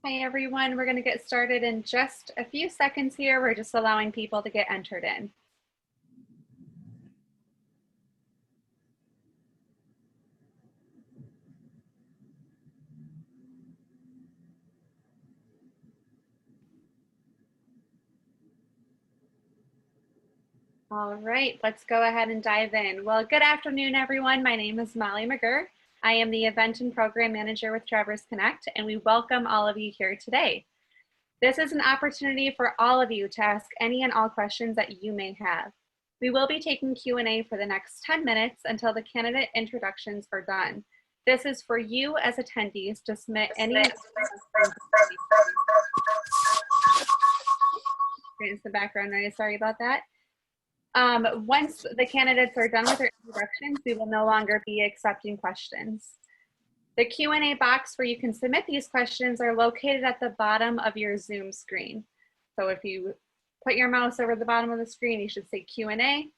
Hi everyone, we're going to get started in just a few seconds here. We're just allowing people to get entered in. All right, let's go ahead and dive in. Well, good afternoon everyone. My name is Molly McGurr. I am the Event and Program Manager with Traverse Connect, and we welcome all of you here today. This is an opportunity for all of you to ask any and all questions that you may have. We will be taking Q&A for the next 10 minutes until the candidate introductions are done. This is for you as attendees to submit any experience the background noise, sorry about that. Once the candidates are done with their introductions, we will no longer be accepting questions. The Q&A box where you can submit these questions are located at the bottom of your Zoom screen. So if you put your mouse over the bottom of the screen, you should say Q&A.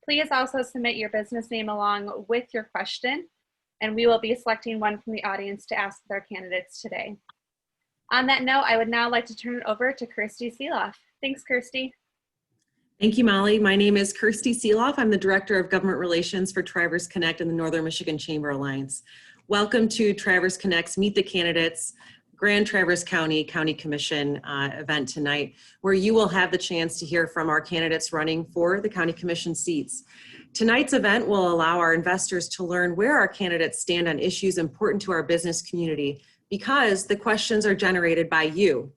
Please also submit your business name along with your question, and we will be selecting one from the audience to ask our candidates today. On that note, I would now like to turn it over to Kirstie Sieloff. Thanks, Kirstie. Thank you, Molly. My name is Kirstie Sieloff. I'm the Director of Government Relations for Traverse Connect and the Northern Michigan Chamber Alliance. Welcome to Traverse Connect's Meet the Candidates Grand Traverse County Commission event tonight, where you will have the chance to hear from our candidates running for the County Commission seats. Tonight's event will allow our investors to learn where our candidates stand on issues important to our business community, because the questions are generated by you.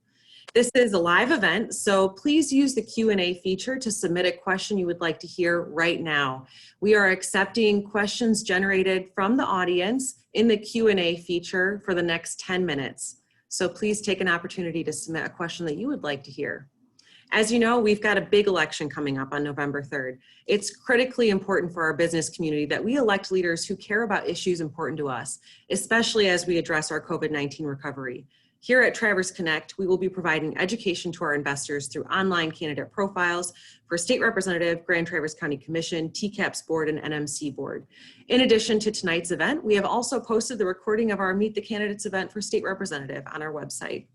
This is a live event, so please use the Q&A feature to submit a question you would like to hear right now. We are accepting questions generated from the audience in the Q&A feature for the next 10 minutes. So please take an opportunity to submit a question that you would like to hear. As you know, we've got a big election coming up on November 3rd. It's critically important for our business community that we elect leaders who care about issues important to us, especially as we address our COVID-19 recovery. Here at Traverse Connect, we will be providing education to our investors through online candidate profiles for State Representative, Grand Traverse County Commission, TCAPS Board, and NMC Board. In addition to tonight's event, we have also posted the recording of our Meet the Candidates event for State Representative on our website.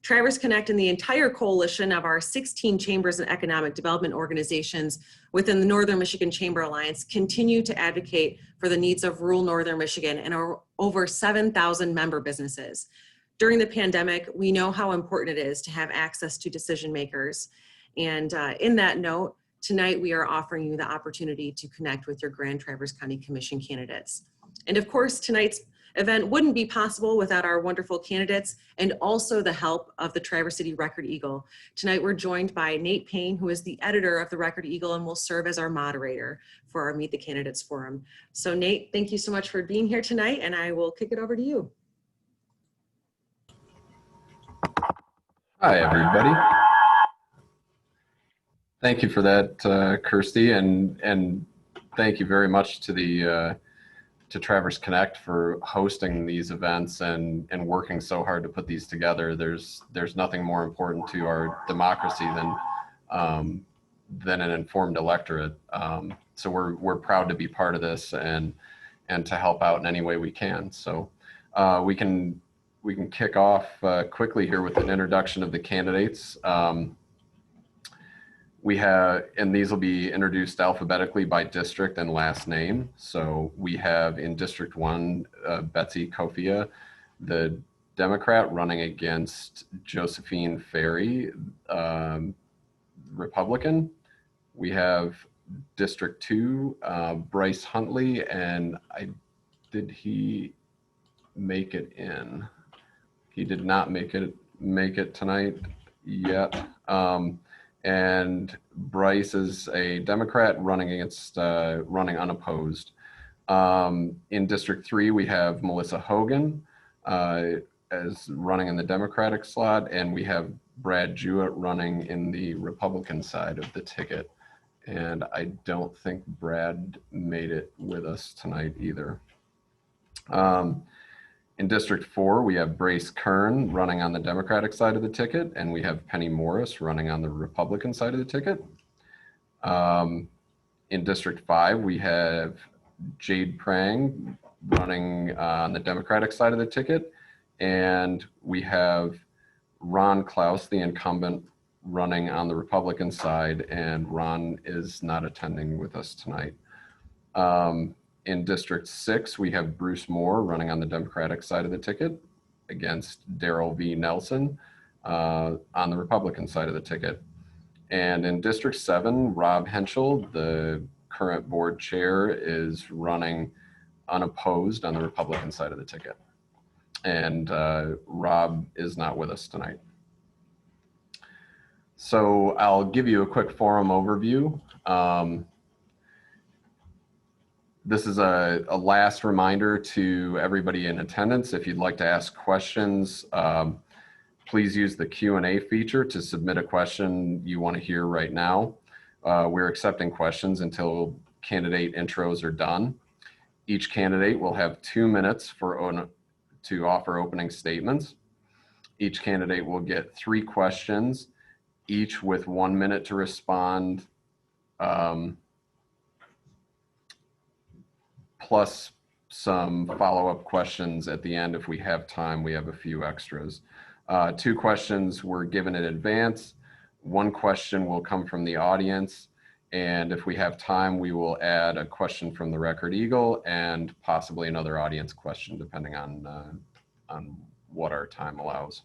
Traverse Connect and the entire coalition of our 16 chambers and economic development organizations within the Northern Michigan Chamber Alliance continue to advocate for the needs of rural Northern Michigan and our over 7,000 member businesses. During the pandemic, we know how important it is to have access to decision makers. And in that note, tonight we are offering you the opportunity to connect with your Grand Traverse County Commission candidates. And of course, tonight's event wouldn't be possible without our wonderful candidates and also the help of the Traverse City Record Eagle. Tonight we're joined by Nate Payne, who is the editor of the Record Eagle and will serve as our moderator for our Meet the Candidates Forum. So Nate, thank you so much for being here tonight, and I will kick it over to you. Hi, everybody. Thank you for that, Kirstie, and thank you very much to the to Traverse Connect for hosting these events and working so hard to put these together. There's nothing more important to our democracy than an informed electorate. So we're proud to be part of this and to help out in any way we can. So we can kick off quickly here with an introduction of the candidates. We have, and these will be introduced alphabetically by district and last name. So we have in District 1, Betsy Kofia, the Democrat, running against Josephine Ferry, Republican. We have District 2, Bryce Huntley, and did he make it in? He did not make it tonight yet. And Bryce is a Democrat running against running unopposed. In District 3, we have Melissa Hogan as running in the Democratic slot, and we have Brad Jewett running in the Republican side of the ticket. And I don't think Brad made it with us tonight either. In District 4, we have Bryce Kern running on the Democratic side of the ticket, and we have Penny Morris running on the Republican side of the ticket. In District 5, we have Jade running on the Democratic side of the ticket, and we have Ron Klaus, the incumbent, running on the Republican side, and Ron is not attending with us tonight. In District 6, we have Bruce Moore running on the Democratic side of the ticket against Darryl V. Nelson on the Republican side of the ticket. And in District 7, Rob Henschel, the current board chair, is running unopposed on the Republican side of the ticket. And Rob is not with us tonight. So I'll give you a quick forum overview. This is a last reminder to everybody in attendance. If you'd like to ask questions, please use the Q&A feature to submit a question you want to hear right now. We're accepting questions until candidate intros are done. Each candidate will have 2 minutes to offer opening statements. Each candidate will get 3 questions, each with 1 minute to respond, plus some follow-up questions at the end. If we have time, we have a few extras. 2 questions were given in advance. 1 question will come from the audience. And if we have time, we will add a question from the Record Eagle and possibly another audience question, depending on what our time allows.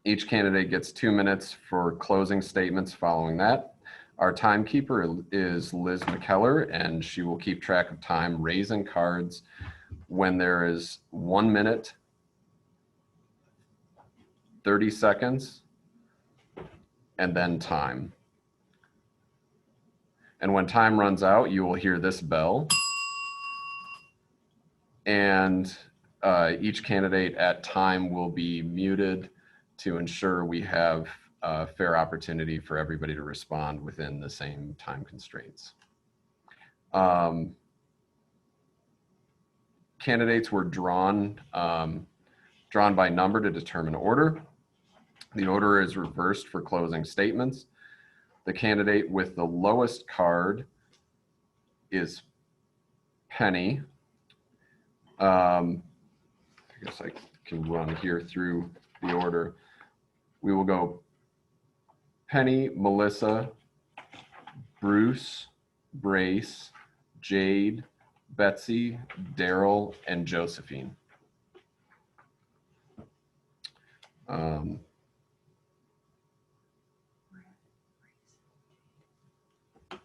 Each candidate gets 2 minutes for closing statements following that. Our timekeeper is Liz McKellar, and she will keep track of time, raising cards when there is 1 minute, 30 seconds, and then time. And when time runs out, you will hear this bell. And each candidate at time will be muted to ensure we have a fair opportunity for everybody to respond within the same time constraints. Candidates were drawn by number to determine order. The order is reversed for closing statements. The candidate with the lowest card is Penny. I guess I can run here through the order. We will go Penny, Melissa, Bruce, Bryce, Jade, Betsy, Darryl, and Josephine.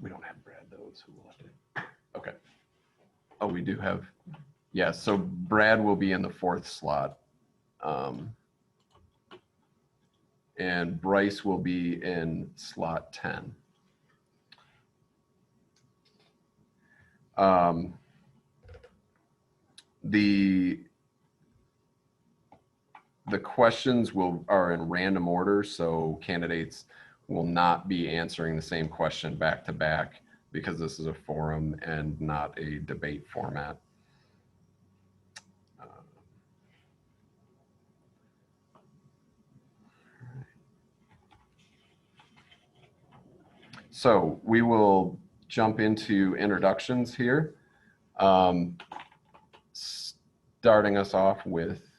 We don't have Brad, those who will have to. Okay. Oh, we do have, yeah, so Brad will be in the 4th slot. And Bryce will be in slot 10. The questions are in random order, so candidates will not be answering the same question back to back because this is a forum and not a debate format. So we will jump into introductions here. Starting us off with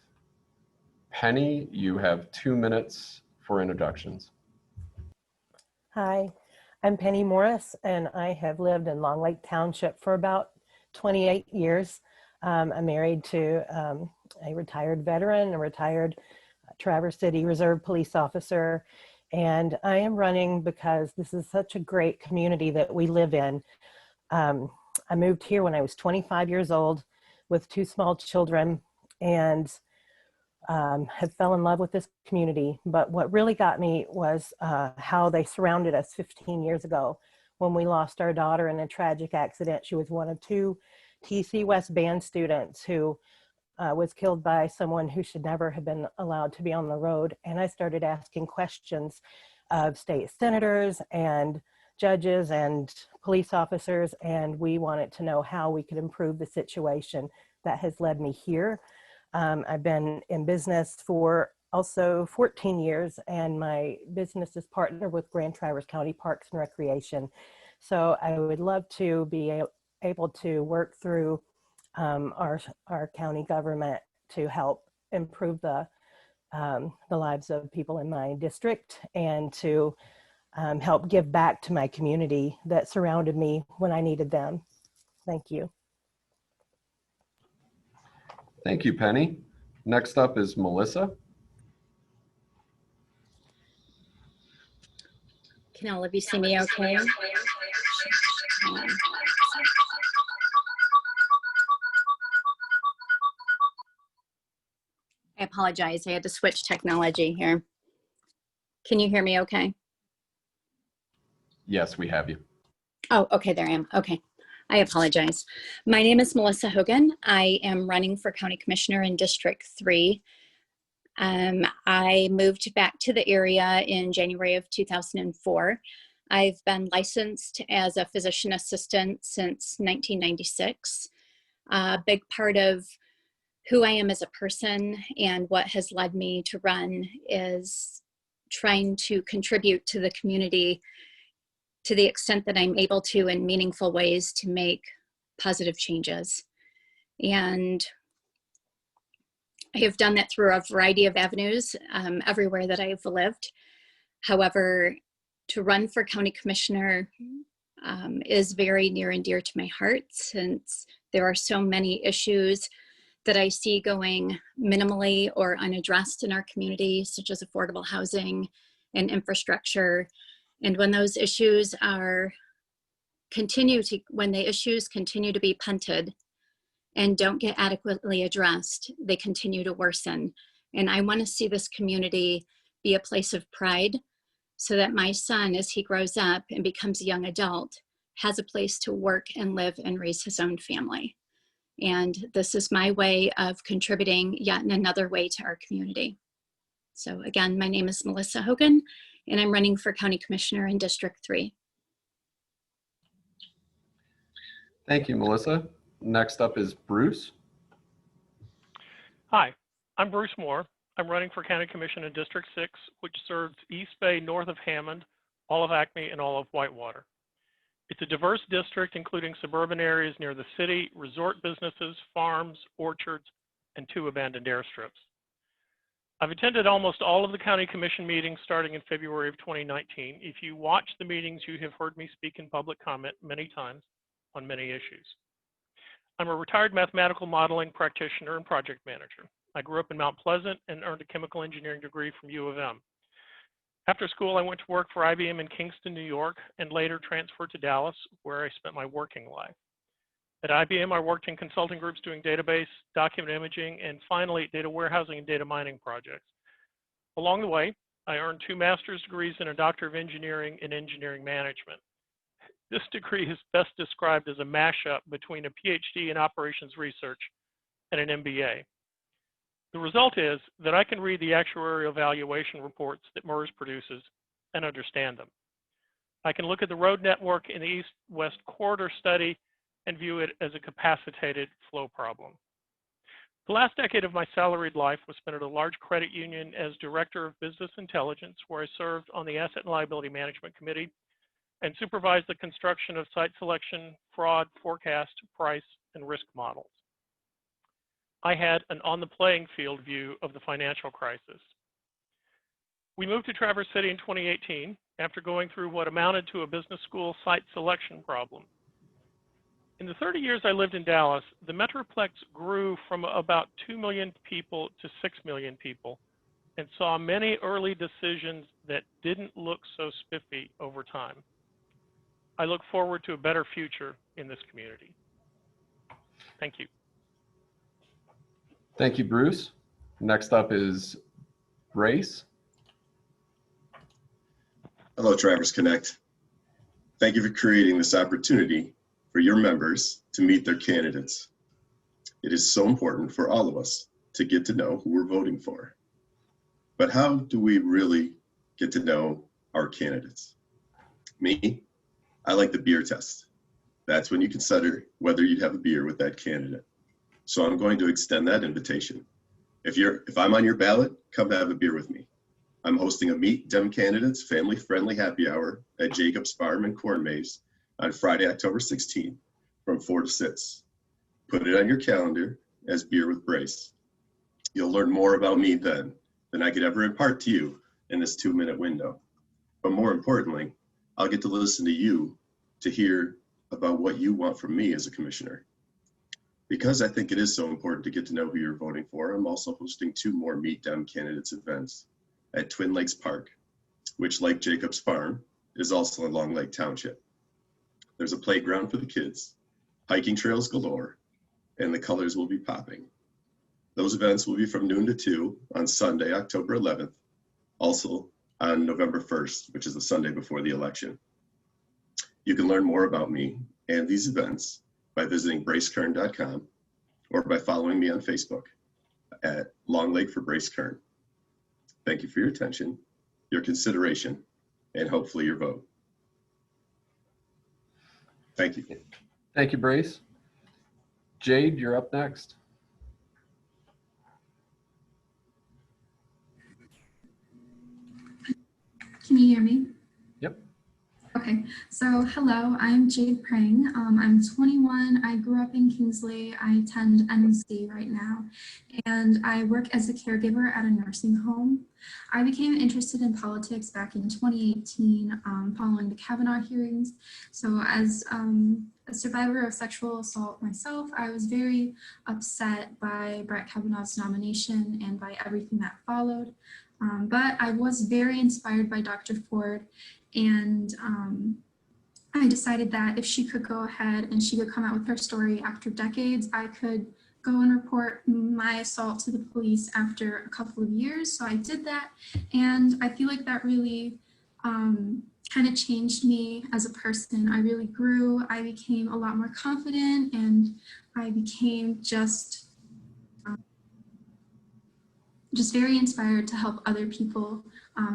Penny, you have 2 minutes for introductions. Hi, I'm Penny Morris, and I have lived in Long Lake Township for about 28 years. I'm married to a retired veteran, a retired Traverse City Reserve police officer, and I am running because this is such a great community that we live in. I moved here when I was 25 years old with 2 small children, and have fell in love with this community. But what really got me was how they surrounded us 15 years ago when we lost our daughter in a tragic accident. She was one of 2 TC West band students who was killed by someone who should never have been allowed to be on the road. And I started asking questions of state senators and judges and police officers, and we wanted to know how we could improve the situation. That has led me here. I've been in business for also 14 years, and my business is partnered with Grand Traverse County Parks and Recreation. So I would love to be able to work through our county government to help improve the the lives of people in my district and to help give back to my community that surrounded me when I needed them. Thank you. Thank you, Penny. Next up is Melissa. Can all of you see me okay? I apologize. I had to switch technology here. Can you hear me okay? Yes, we have you. Oh, okay, there I am. Okay. I apologize. My name is Melissa Hogan. I am running for County Commissioner in District 3. I moved back to the area in January of 2004. I've been licensed as a physician assistant since 1996. A big part of who I am as a person and what has led me to run is trying to contribute to the community to the extent that I'm able to in meaningful ways to make positive changes. And I have done that through a variety of avenues everywhere that I've lived. However, to run for county commissioner is very near and dear to my heart, since there are so many issues that I see going minimally or unaddressed in our community, such as affordable housing and infrastructure. And when those issues continue to be punted and don't get adequately addressed, they continue to worsen. And I want to see this community be a place of pride so that my son, as he grows up and becomes a young adult, has a place to work and live and raise his own family. And this is my way of contributing yet in another way to our community. So again, my name is Melissa Hogan, and I'm running for County Commissioner in District 3. Thank you, Melissa. Next up is Bruce. Hi, I'm Bruce Moore. I'm running for County Commission in District 6, which serves East Bay north of Hammond, all of Acme, and all of Whitewater. It's a diverse district, including suburban areas near the city, resort businesses, farms, orchards, and 2 abandoned airstrips. I've attended almost all of the County Commission meetings starting in February of 2019. If you watch the meetings, you have heard me speak in public comment many times on many issues. I'm a retired mathematical modeling practitioner and project manager. I grew up in Mount Pleasant and earned a chemical engineering degree from U of M. After school, I went to work for IBM in Kingston, New York, and later transferred to Dallas, where I spent my working life. At IBM, I worked in consulting groups doing database, document imaging, and finally, data warehousing and data mining projects. Along the way, I earned 2 master's degrees and a doctor of engineering in engineering management. This degree is best described as a mashup between a PhD in operations research and an MBA. The result is that I can read the actuarial valuation reports that MERS produces and understand them. I can look at the road network in the East-West Corridor study and view it as a capacitated flow problem. The last decade of my salaried life was spent at a large credit union as Director of Business Intelligence, where I served on the Asset and Liability Management Committee and supervised the construction of site selection, fraud, forecast, price, and risk models. I had an on-the-playing field view of the financial crisis. We moved to Traverse City in 2018 after going through what amounted to a business school site selection problem. In the 30 years I lived in Dallas, the Metroplex grew from about 2 million people to 6 million people and saw many early decisions that didn't look so spiffy over time. I look forward to a better future in this community. Thank you. Thank you, Bruce. Next up is Bryce. Hello, Traverse Connect. Thank you for creating this opportunity for your members to meet their candidates. It is so important for all of us to get to know who we're voting for. But how do we really get to know our candidates? Me, I like the beer test. That's when you consider whether you'd have a beer with that candidate. So I'm going to extend that invitation. If I'm on your ballot, come have a beer with me. I'm hosting a Meet Dem Candidates family-friendly happy hour at Jacob's Farm in Corn Maze on Friday, October 16th from 4 to 6. Put it on your calendar as Beer with Bryce. You'll learn more about me then than I could ever impart to you in this 2-minute window. But more importantly, I'll get to listen to you to hear about what you want from me as a commissioner. Because I think it is so important to get to know who you're voting for, I'm also hosting 2 more Meet Dem Candidates events at Twin Lakes Park, which, like Jacobs Farm, is also in Long Lake Township. There's a playground for the kids, hiking trails galore, and the colors will be popping. Those events will be from noon to 2 on Sunday, October 11th, also on November 1st, which is the Sunday before the election. You can learn more about me and these events by visiting bracekern.com or by following me on Facebook at Long Lake for Bryce Kern. Thank you for your attention, your consideration, and hopefully your vote. Thank you. Thank you, Bryce. Jade, you're up next. Can you hear me? Yep. Okay, so hello, I'm Jade Prang. I'm 21. I grew up in Kingsley. I attend NC right now, and I work as a caregiver at a nursing home. I became interested in politics back in 2018 following the Kavanaugh hearings. So as a survivor of sexual assault myself, I was very upset by Brett Kavanaugh's nomination and by everything that followed. But I was very inspired by Dr. Ford, and I decided that if she could go ahead and she could come out with her story after decades, I could go and report my assault to the police after a couple of years. So I did that, and I feel like that really kind of changed me as a person. I really grew. I became a lot more confident, and I became just very inspired to help other people,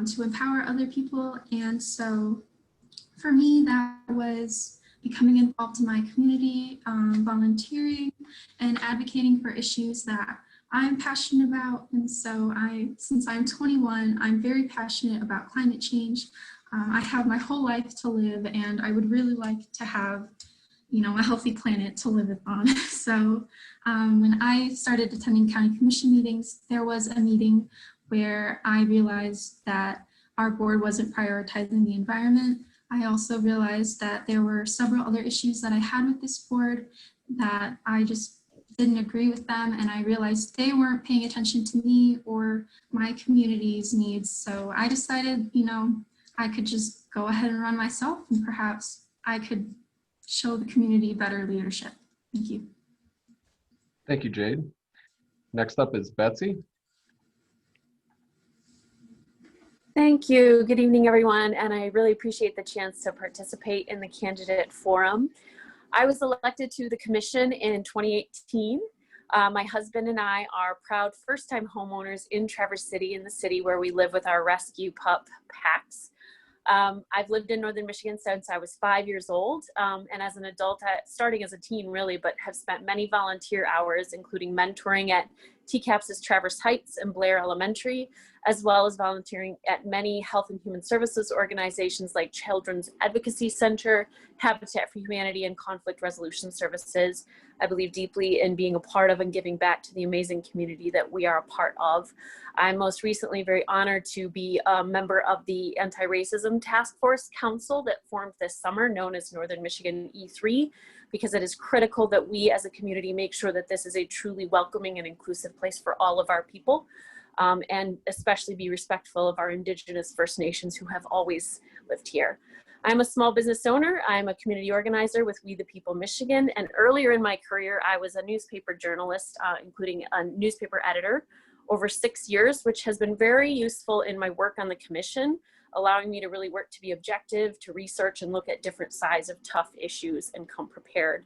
to empower other people. And so for me, that was becoming involved in my community, volunteering and advocating for issues that I'm passionate about. And so since I'm 21, I'm very passionate about climate change. I have my whole life to live, and I would really like to have, a healthy planet to live on. So when I started attending county commission meetings, there was a meeting where I realized that our board wasn't prioritizing the environment. I also realized that there were several other issues that I had with this board that I just didn't agree with them, and I realized they weren't paying attention to me or my community's needs. So I decided, I could just go ahead and run myself, and perhaps I could show the community better leadership. Thank you. Thank you, Jade. Next up is Betsy. Thank you. Good evening, everyone, and I really appreciate the chance to participate in the candidate forum. I was elected to the commission in 2018. My husband and I are proud first-time homeowners in Traverse City, in the city where we live with our rescue pup, Pax. I've lived in Northern Michigan since I was 5 years old, and as an adult, starting as a teen really, but have spent many volunteer hours, including mentoring at TCAPS's Traverse Heights and Blair Elementary, as well as volunteering at many health and human services organizations like Children's Advocacy Center, Habitat for Humanity, and Conflict Resolution Services. I believe deeply in being a part of and giving back to the amazing community that we are a part of. I'm most recently very honored to be a member of the Anti-Racism Task Force Council that formed this summer, known as Northern Michigan E3, because it is critical that we as a community make sure that this is a truly welcoming and inclusive place for all of our people. And especially be respectful of our Indigenous First Nations who have always lived here. I'm a small business owner. I'm a community organizer with We the People Michigan. And earlier in my career, I was a newspaper journalist, including a newspaper editor over 6 years, which has been very useful in my work on the commission, allowing me to really work to be objective, to research and look at different sides of tough issues and come prepared.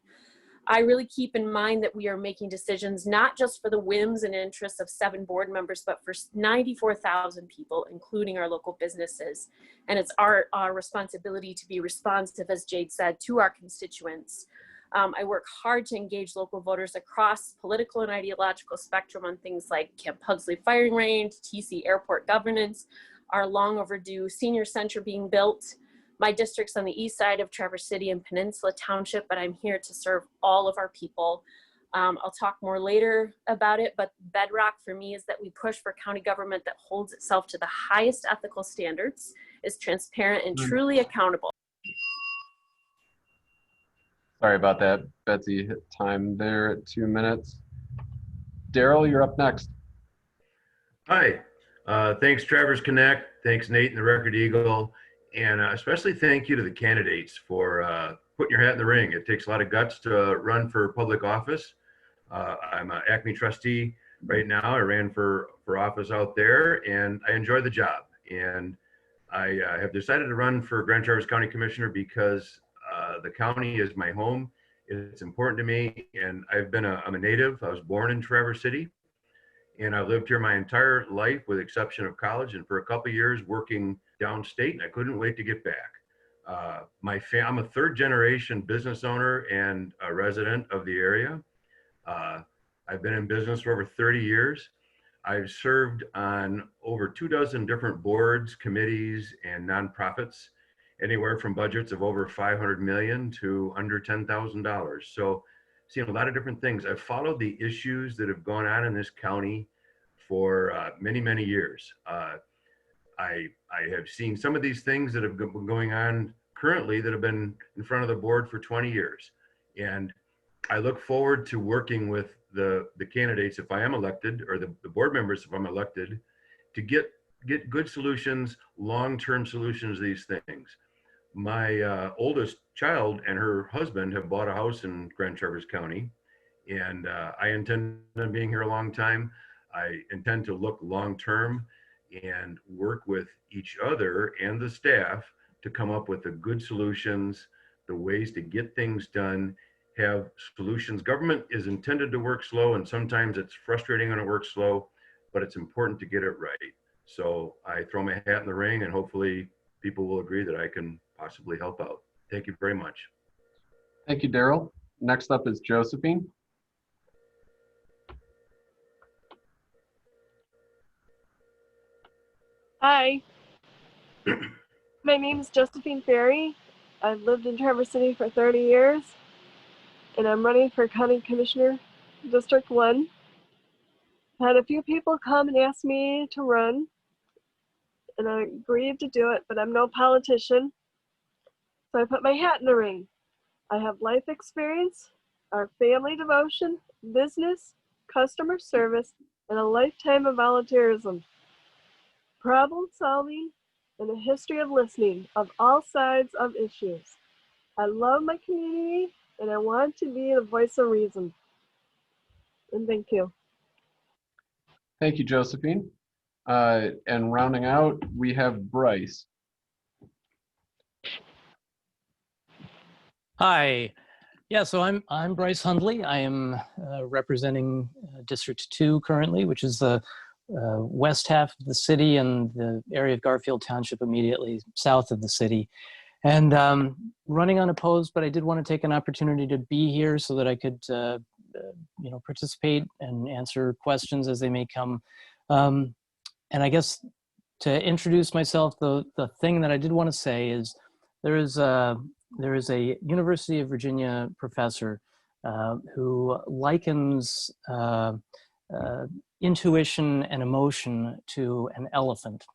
I really keep in mind that we are making decisions not just for the whims and interests of 7 board members, but for 94,000 people, including our local businesses. And it's our responsibility to be responsive, as Jade said, to our constituents. I work hard to engage local voters across political and ideological spectrum on things like Camp Pugsley firing range, TC airport governance, our long overdue senior center being built. My district's on the east side of Traverse City and Peninsula Township, but I'm here to serve all of our people. I'll talk more later about it, but bedrock for me is that we push for county government that holds itself to the highest ethical standards, is transparent and truly accountable. Sorry about that. Betsy hit time there at 2 minutes. Darryl, you're up next. Hi, thanks Travers Connect, thanks Nate and the Record Eagle, and especially thank you to the candidates for putting your hat in the ring. It takes a lot of guts to run for public office. I'm an Acme trustee right now. I ran for office out there and I enjoy the job. And I have decided to run for Grand Traverse County Commissioner because the county is my home. It's important to me, and I'm a native. I was born in Traverse City, and I've lived here my entire life with the exception of college, and for a couple of years working downstate, and I couldn't wait to get back. I'm a third generation business owner and a resident of the area. I've been in business for over 30 years. I've served on over 24 different boards, committees, and nonprofits, anywhere from budgets of over 500 million to under $10,000. So seen a lot of different things. I've followed the issues that have gone on in this county for many, many years. I have seen some of these things that have been going on currently that have been in front of the board for 20 years. And I look forward to working with the candidates if I am elected, or the board members if I'm elected, to get good solutions, long-term solutions to these things. My oldest child and her husband have bought a house in Grand Traverse County, and I intend on being here a long time. I intend to look long-term and work with each other and the staff to come up with the good solutions, the ways to get things done, have solutions. Government is intended to work slow, and sometimes it's frustrating when it works slow, but it's important to get it right. So I throw my hat in the ring, and hopefully people will agree that I can possibly help out. Thank you very much. Thank you, Darryl. Next up is Josephine. Hi, my name is Josephine Ferry. I've lived in Traverse City for 30 years, and I'm running for County Commissioner, District 1. Had a few people come and ask me to run, and I agreed to do it, but I'm no politician. So I put my hat in the ring. I have life experience, our family devotion, business, customer service, and a lifetime of volunteerism, problem solving, and a history of listening of all sides of issues. I love my community, and I want to be the voice of reason. And thank you. Thank you, Josephine. And rounding out, we have Bryce. Hi. Yeah, so I'm Bryce Hundley. I am representing District 2 currently, which is the west half of the city and the area of Garfield Township immediately south of the city. And running unopposed, but I did want to take an opportunity to be here so that I could participate and answer questions as they may come. And I guess to introduce myself, the thing that I did want to say is there is a University of Virginia professor who likens intuition and emotion to an elephant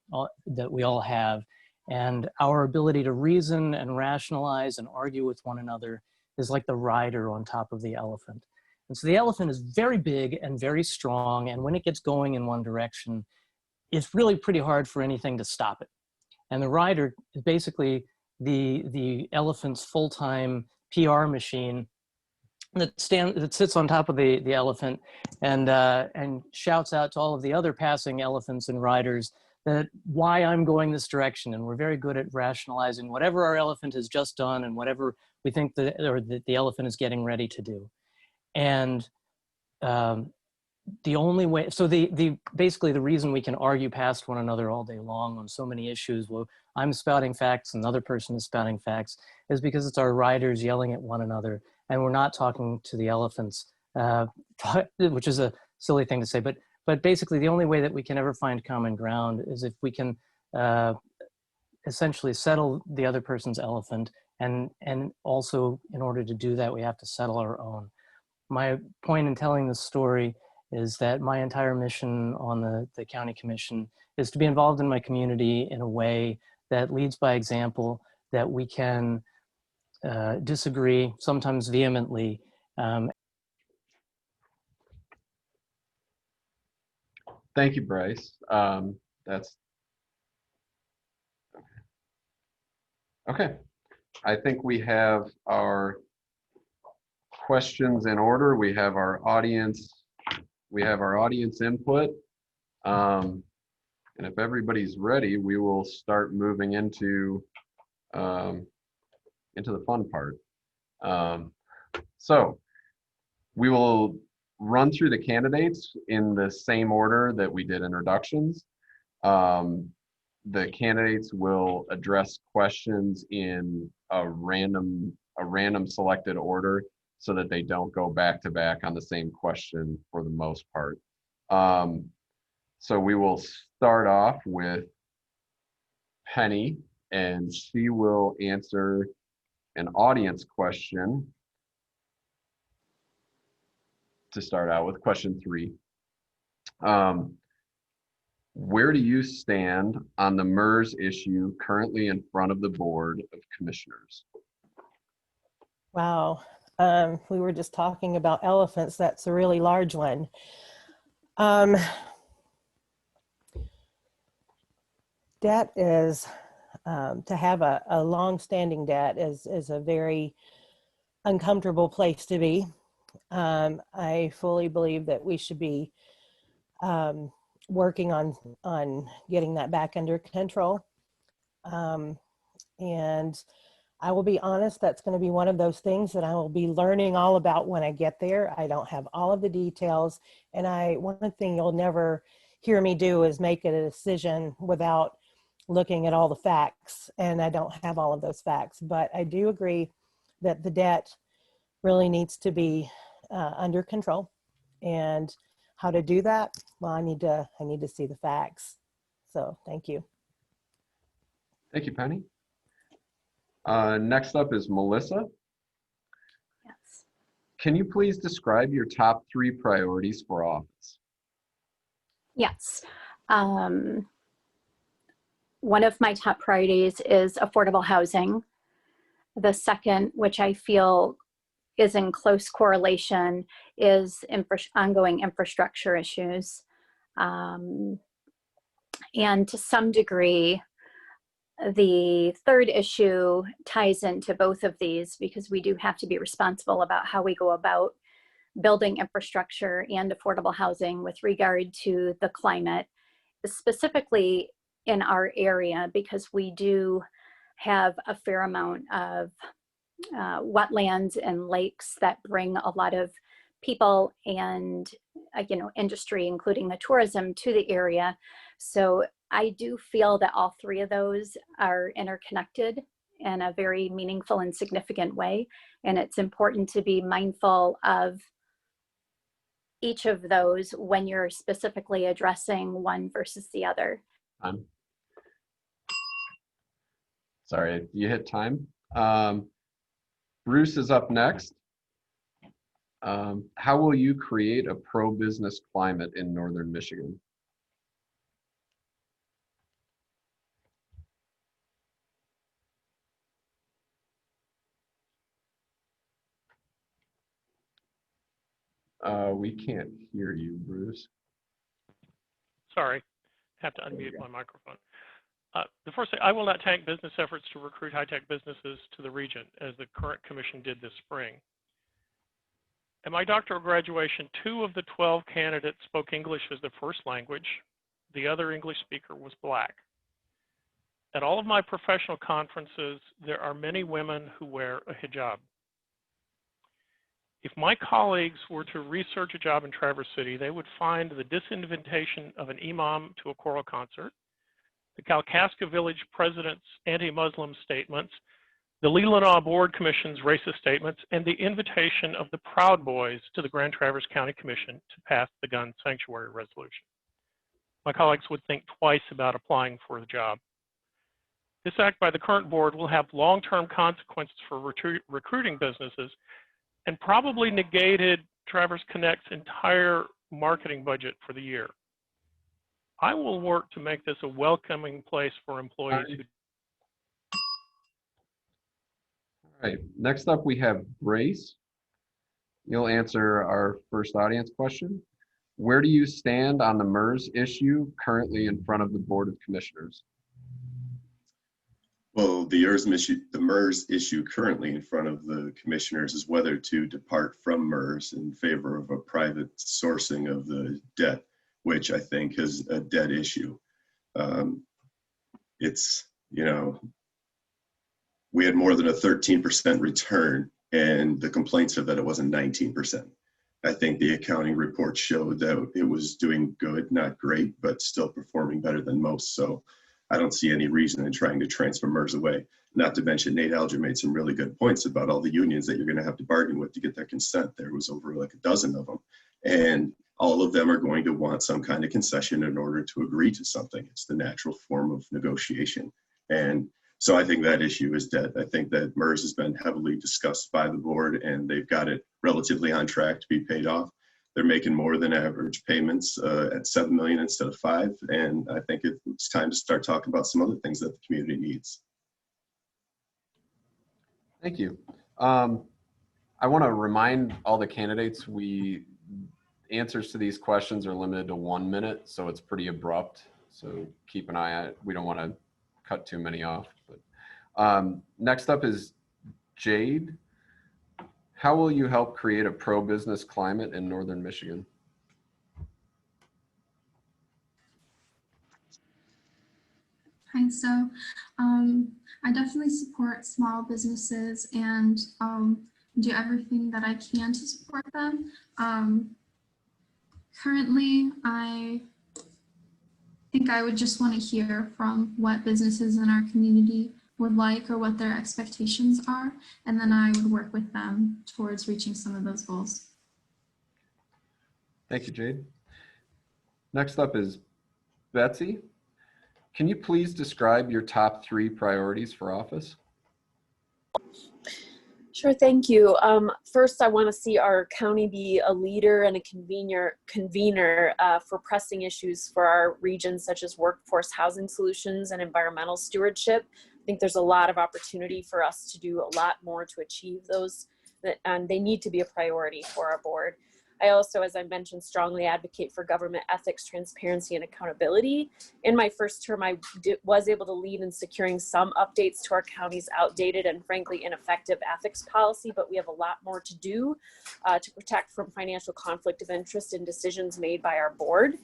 that we all have. And our ability to reason and rationalize and argue with one another is like the rider on top of the elephant. And so the elephant is very big and very strong. And when it gets going in one direction, it's really pretty hard for anything to stop it. And the rider is basically the elephant's full-time PR machine that sits on top of the elephant and shouts out to all of the other passing elephants and riders that why I'm going this direction. And we're very good at rationalizing whatever our elephant has just done and whatever we think that the elephant is getting ready to do. And the only way, so basically the reason we can argue past one another all day long on so many issues, well, I'm spouting facts, another person is spouting facts, is because it's our riders yelling at one another, and we're not talking to the elephants, which is a silly thing to say, but basically the only way that we can ever find common ground is if we can essentially settle the other person's elephant, and also in order to do that, we have to settle our own. my point in telling this story is that my entire mission on the county commission is to be involved in my community in a way that leads by example, that we can disagree, sometimes vehemently. Thank you, Bryce. That's okay. I think we have our questions in order. We have our audience input. And if everybody's ready, we will start moving into the fun part. So we will run through the candidates in the same order that we did introductions. The candidates will address questions in a random selected order so that they don't go back to back on the same question for the most part. So we will start off with Penny, and she will answer an audience question to start out with, question 3. Where do you stand on the MERS issue currently in front of the Board of Commissioners? Wow. We were just talking about elephants. That's a really large one. Debt is, to have a long-standing debt is a very uncomfortable place to be. I fully believe that we should be working on getting that back under control. And I will be honest, that's going to be one of those things that I will be learning all about when I get there. I don't have all of the details. And one thing you'll never hear me do is make a decision without looking at all the facts. And I don't have all of those facts, but I do agree that the debt really needs to be under control. And how to do that? Well, I need to see the facts. So thank you. Thank you, Penny. Next up is Melissa. Yes. Can you please describe your top 3 priorities for office? Yes. One of my top priorities is affordable housing. The second, which I feel is in close correlation, is ongoing infrastructure issues. And to some degree, the third issue ties into both of these, because we do have to be responsible about how we go about building infrastructure and affordable housing with regard to the climate, specifically in our area, because we do have a fair amount of wetlands and lakes that bring a lot of people and industry, including the tourism, to the area. So I do feel that all 3 of those are interconnected in a very meaningful and significant way, and it's important to be mindful of each of those when you're specifically addressing one versus the other. Sorry, you hit time. Bruce is up next. How will you create a pro-business climate in Northern Michigan? We can't hear you, Bruce. Sorry, have to unmute my microphone. The first thing, I will not tank business efforts to recruit high-tech businesses to the region, as the current commission did this spring. At my doctoral graduation, 2 of the 12 candidates spoke English as their first language. The other English speaker was Black. At all of my professional conferences, there are many women who wear a hijab. If my colleagues were to research a job in Traverse City, they would find the disinvitation of an imam to a choral concert, the Kalkaska Village president's anti-Muslim statements, the Leelanau Board Commission's racist statements, and the invitation of the Proud Boys to the Grand Traverse County Commission to pass the gun sanctuary resolution. My colleagues would think twice about applying for the job. This act by the current board will have long-term consequences for recruiting businesses, and probably negated Traverse Connect's entire marketing budget for the year. I will work to make this a welcoming place for employees who. All right, next up we have Bryce. You'll answer our first audience question. Where do you stand on the MERS issue currently in front of the Board of Commissioners? Well, the MERS issue currently in front of the commissioners is whether to depart from MERS in favor of a private sourcing of the debt, which I think is a debt issue. It's, you know, we had more than a 13% return, and the complaints are that it wasn't 19%. I think the accounting report showed that it was doing good, not great, but still performing better than most. So I don't see any reason in trying to transfer MERS away. Not to mention Nate Alger made some really good points about all the unions that you're going to have to bargain with to get their consent. There was over like a dozen of them. And all of them are going to want some kind of concession in order to agree to something. It's the natural form of negotiation. And so I think that issue is dead. I think that MERS has been heavily discussed by the board, and they've got it relatively on track to be paid off. They're making more than average payments at $7 million instead of $5 million. And I think it's time to start talking about some other things that the community needs. Thank you. I want to remind all the candidates answers to these questions are limited to 1 minute, so it's pretty abrupt. So keep an eye on it. We don't want to cut too many off. But next up is Jade. How will you help create a pro-business climate in Northern Michigan? Hi, so I definitely support small businesses and do everything that I can to support them. Currently, I think I would just want to hear from what businesses in our community would like or what their expectations are, and then I would work with them towards reaching some of those goals. Thank you, Jade. Next up is Betsy. Can you please describe your top 3 priorities for office? Sure, thank you. First, I want to see our county be a leader and a convener for pressing issues for our region, such as workforce housing solutions and environmental stewardship. I think there's a lot of opportunity for us to do a lot more to achieve those, and they need to be a priority for our board. I also, as I mentioned, strongly advocate for government ethics, transparency, and accountability. In my first term, I was able to lead in securing some updates to our county's outdated and frankly ineffective ethics policy, but we have a lot more to do to protect from financial conflict of interest in decisions made by our board.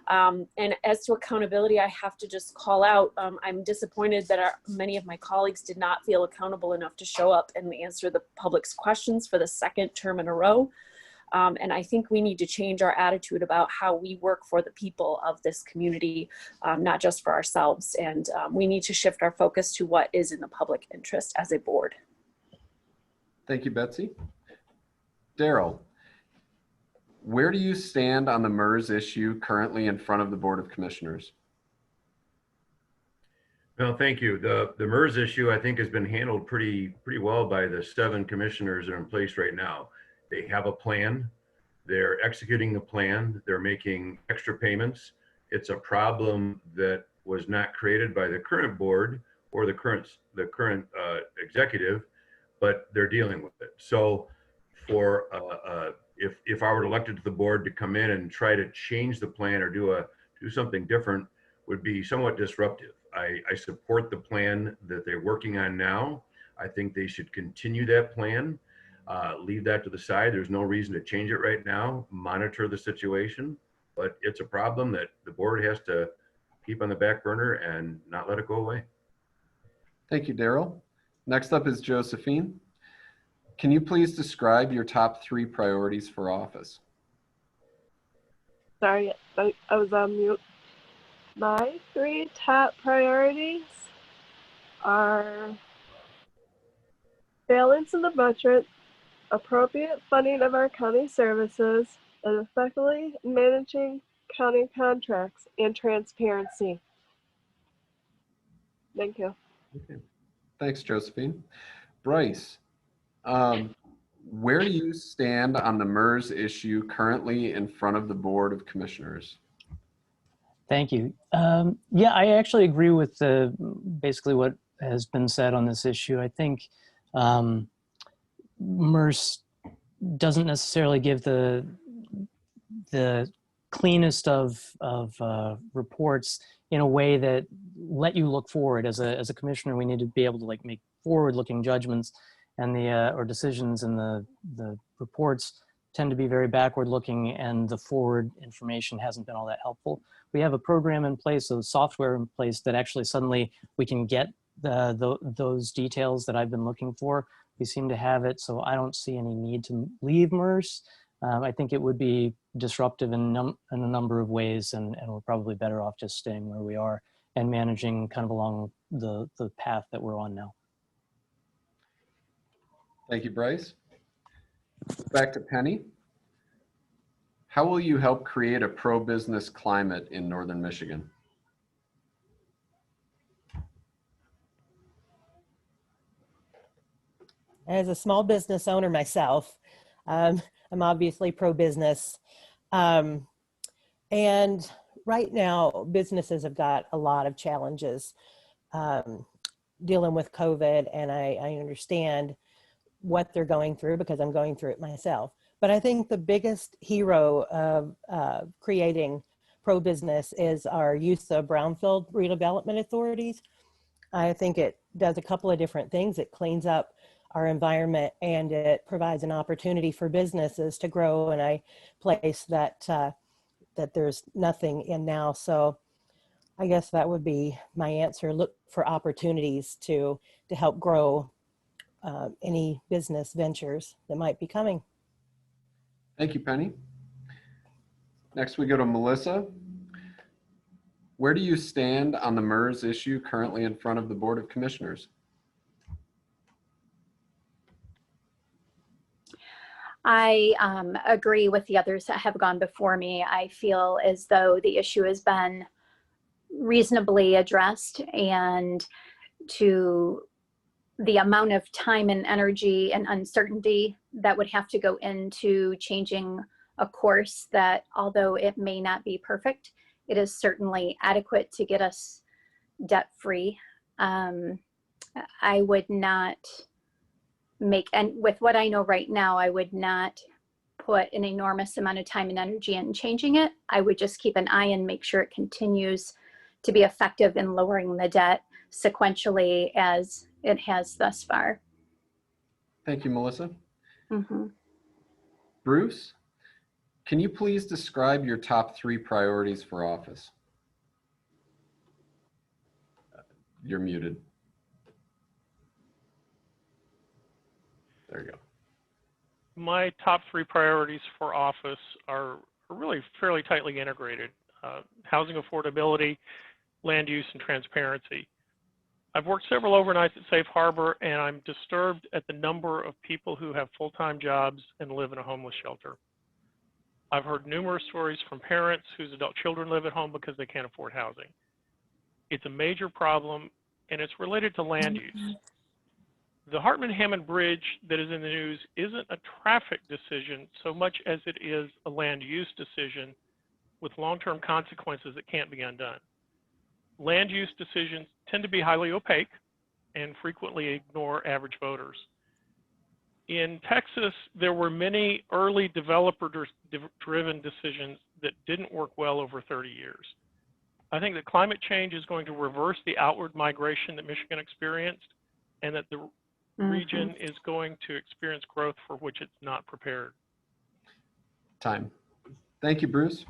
And as to accountability, I have to just call out, I'm disappointed that many of my colleagues did not feel accountable enough to show up and answer the public's questions for the second term in a row. And I think we need to change our attitude about how we work for the people of this community, not just for ourselves. And we need to shift our focus to what is in the public interest as a board. Thank you, Betsy. Darryl, where do you stand on the MERS issue currently in front of the Board of Commissioners? Well, thank you. The MERS issue, I think, has been handled pretty well by the 7 commissioners that are in place right now. They have a plan. They're executing the plan. They're making extra payments. It's a problem that was not created by the current board or the current executive, but they're dealing with it. So for if I were elected to the board, to come in and try to change the plan or do something different would be somewhat disruptive. I support the plan that they're working on now. I think they should continue that plan. Leave that to the side. There's no reason to change it right now. Monitor the situation, but it's a problem that the board has to keep on the back burner and not let it go away. Thank you, Darryl. Next up is Josephine. Can you please describe your top 3 priorities for office? Sorry, I was on mute. My 3 top priorities are balance in the budget, appropriate funding of our county services, and effectively managing county contracts and transparency. Thank you. Okay. Thanks, Josephine. Bryce, Where do you stand on the MERS issue currently in front of the Board of Commissioners? Thank you. Yeah, I actually agree with basically what has been said on this issue. I think MERS doesn't necessarily give the cleanest of reports in a way that let you look forward. As a commissioner, we need to be able to like make forward-looking judgments, and or decisions, and the reports tend to be very backward-looking, and the forward information hasn't been all that helpful. We have a program in place, so software in place that actually suddenly we can get those details that I've been looking for. We seem to have it, so I don't see any need to leave MERS. I think it would be disruptive in a number of ways, and we're probably better off just staying where we are and managing kind of along the path that we're on now. Thank you, Bryce. Back to Penny. How will you help create a pro-business climate in Northern Michigan? As a small business owner myself, I'm obviously pro-business. And right now, businesses have got a lot of challenges dealing with COVID, and I understand what they're going through because I'm going through it myself. But I think the biggest hero of creating pro-business is our use of brownfield redevelopment authorities. I think it does a couple of different things. It cleans up our environment, and it provides an opportunity for businesses to grow in a place that that there's nothing in now. So I guess that would be my answer. Look for opportunities to help grow any business ventures that might be coming. Thank you, Penny. Next, we go to Melissa. Where do you stand on the MERS issue currently in front of the Board of Commissioners? I agree with the others that have gone before me. I feel as though the issue has been reasonably addressed, and to the amount of time and energy and uncertainty that would have to go into changing a course that, although it may not be perfect, it is certainly adequate to get us debt-free. I would not make, and with what I know right now, I would not put an enormous amount of time and energy in changing it. I would just keep an eye and make sure it continues to be effective in lowering the debt sequentially as it has thus far. Thank you, Melissa. Mm-hmm. Bruce, can you please describe your top 3 priorities for office? You're muted. There you go. My top 3 priorities for office are really fairly tightly integrated. Housing affordability, land use, and transparency. I've worked several overnights at Safe Harbor, and I'm disturbed at the number of people who have full-time jobs and live in a homeless shelter. I've heard numerous stories from parents whose adult children live at home because they can't afford housing. It's a major problem, and it's related to land use. The Hartman-Hammond Bridge that is in the news isn't a traffic decision so much as it is a land use decision with long-term consequences that can't be undone. Land use decisions tend to be highly opaque and frequently ignore average voters. In Texas, there were many early developer-driven decisions that didn't work well over 30 years. I think that climate change is going to reverse the outward migration that Michigan experienced, and that the region is going to experience growth for which it's not prepared. Time. Thank you, Bruce.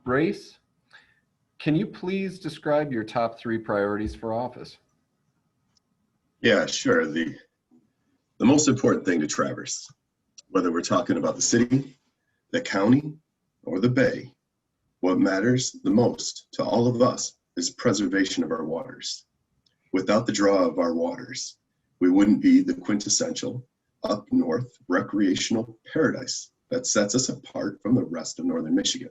Bryce, can you please describe your top 3 priorities for office? Yeah, sure. The most important thing to Traverse, whether we're talking about the city, the county, or the bay, what matters the most to all of us is preservation of our waters. Without the draw of our waters, we wouldn't be the quintessential up north recreational paradise that sets us apart from the rest of northern Michigan.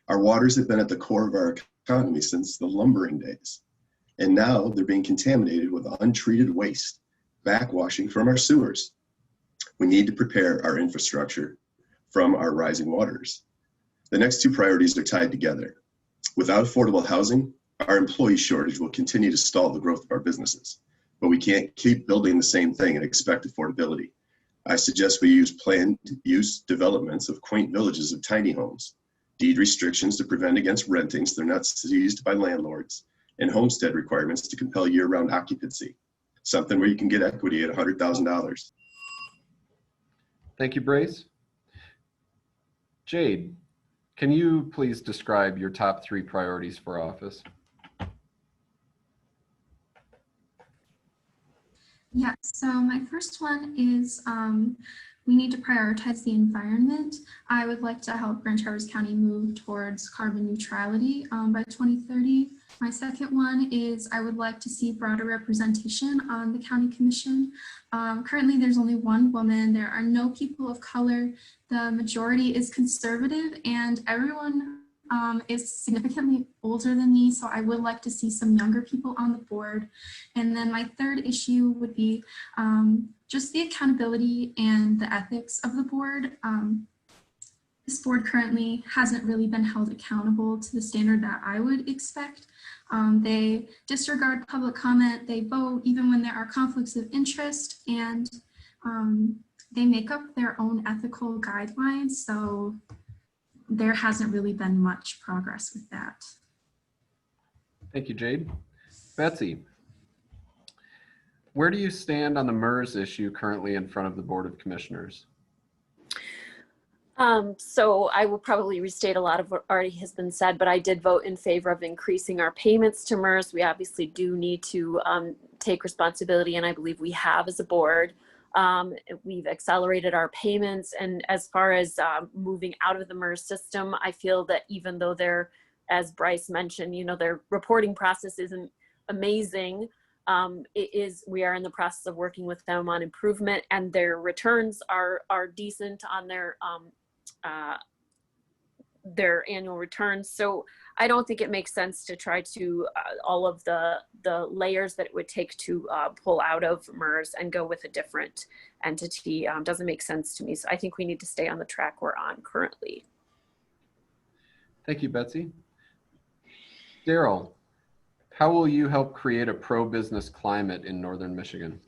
Our waters have been at the core of our economy since the lumbering days, and now they're being contaminated with untreated waste backwashing from our sewers. We need to prepare our infrastructure from our rising waters. The next two priorities are tied together. Without affordable housing, our employee shortage will continue to stall the growth of our businesses, but we can't keep building the same thing and expect affordability. I suggest we use planned use developments of quaint villages of tiny homes, deed restrictions to prevent against renting so they're not seized by landlords, and homestead requirements to compel year-round occupancy, something where you can get equity at $100,000. Thank you, Bryce. Jade, can you please describe your top 3 priorities for office? Yeah, so my first one is we need to prioritize the environment. I would like to help Grand Traverse County move towards carbon neutrality by 2030. My second one is I would like to see broader representation on the county commission. Currently, there's only one woman. There are no people of color. The majority is conservative, and everyone is significantly older than me, so I would like to see some younger people on the board. And then my third issue would be just the accountability and the ethics of the board. This board currently hasn't really been held accountable to the standard that I would expect. They disregard public comment, they vote even when there are conflicts of interest, and they make up their own ethical guidelines, so there hasn't really been much progress with that. Thank you, Jade. Betsy, where do you stand on the MERS issue currently in front of the Board of Commissioners? So I will probably restate a lot of what already has been said, but I did vote in favor of increasing our payments to MERS. We obviously do need to take responsibility, and I believe we have as a board. We've accelerated our payments, and as far as moving out of the MERS system, I feel that even though they're, as Bryce mentioned, you know, their reporting process isn't amazing, we are in the process of working with them on improvement, and their returns are decent on their annual returns. So I don't think it makes sense to try to all of the layers that it would take to pull out of MERS and go with a different entity. Doesn't make sense to me. So I think we need to stay on the track we're on currently. Thank you, Betsy. Darryl, how will you help create a pro-business climate in Northern Michigan?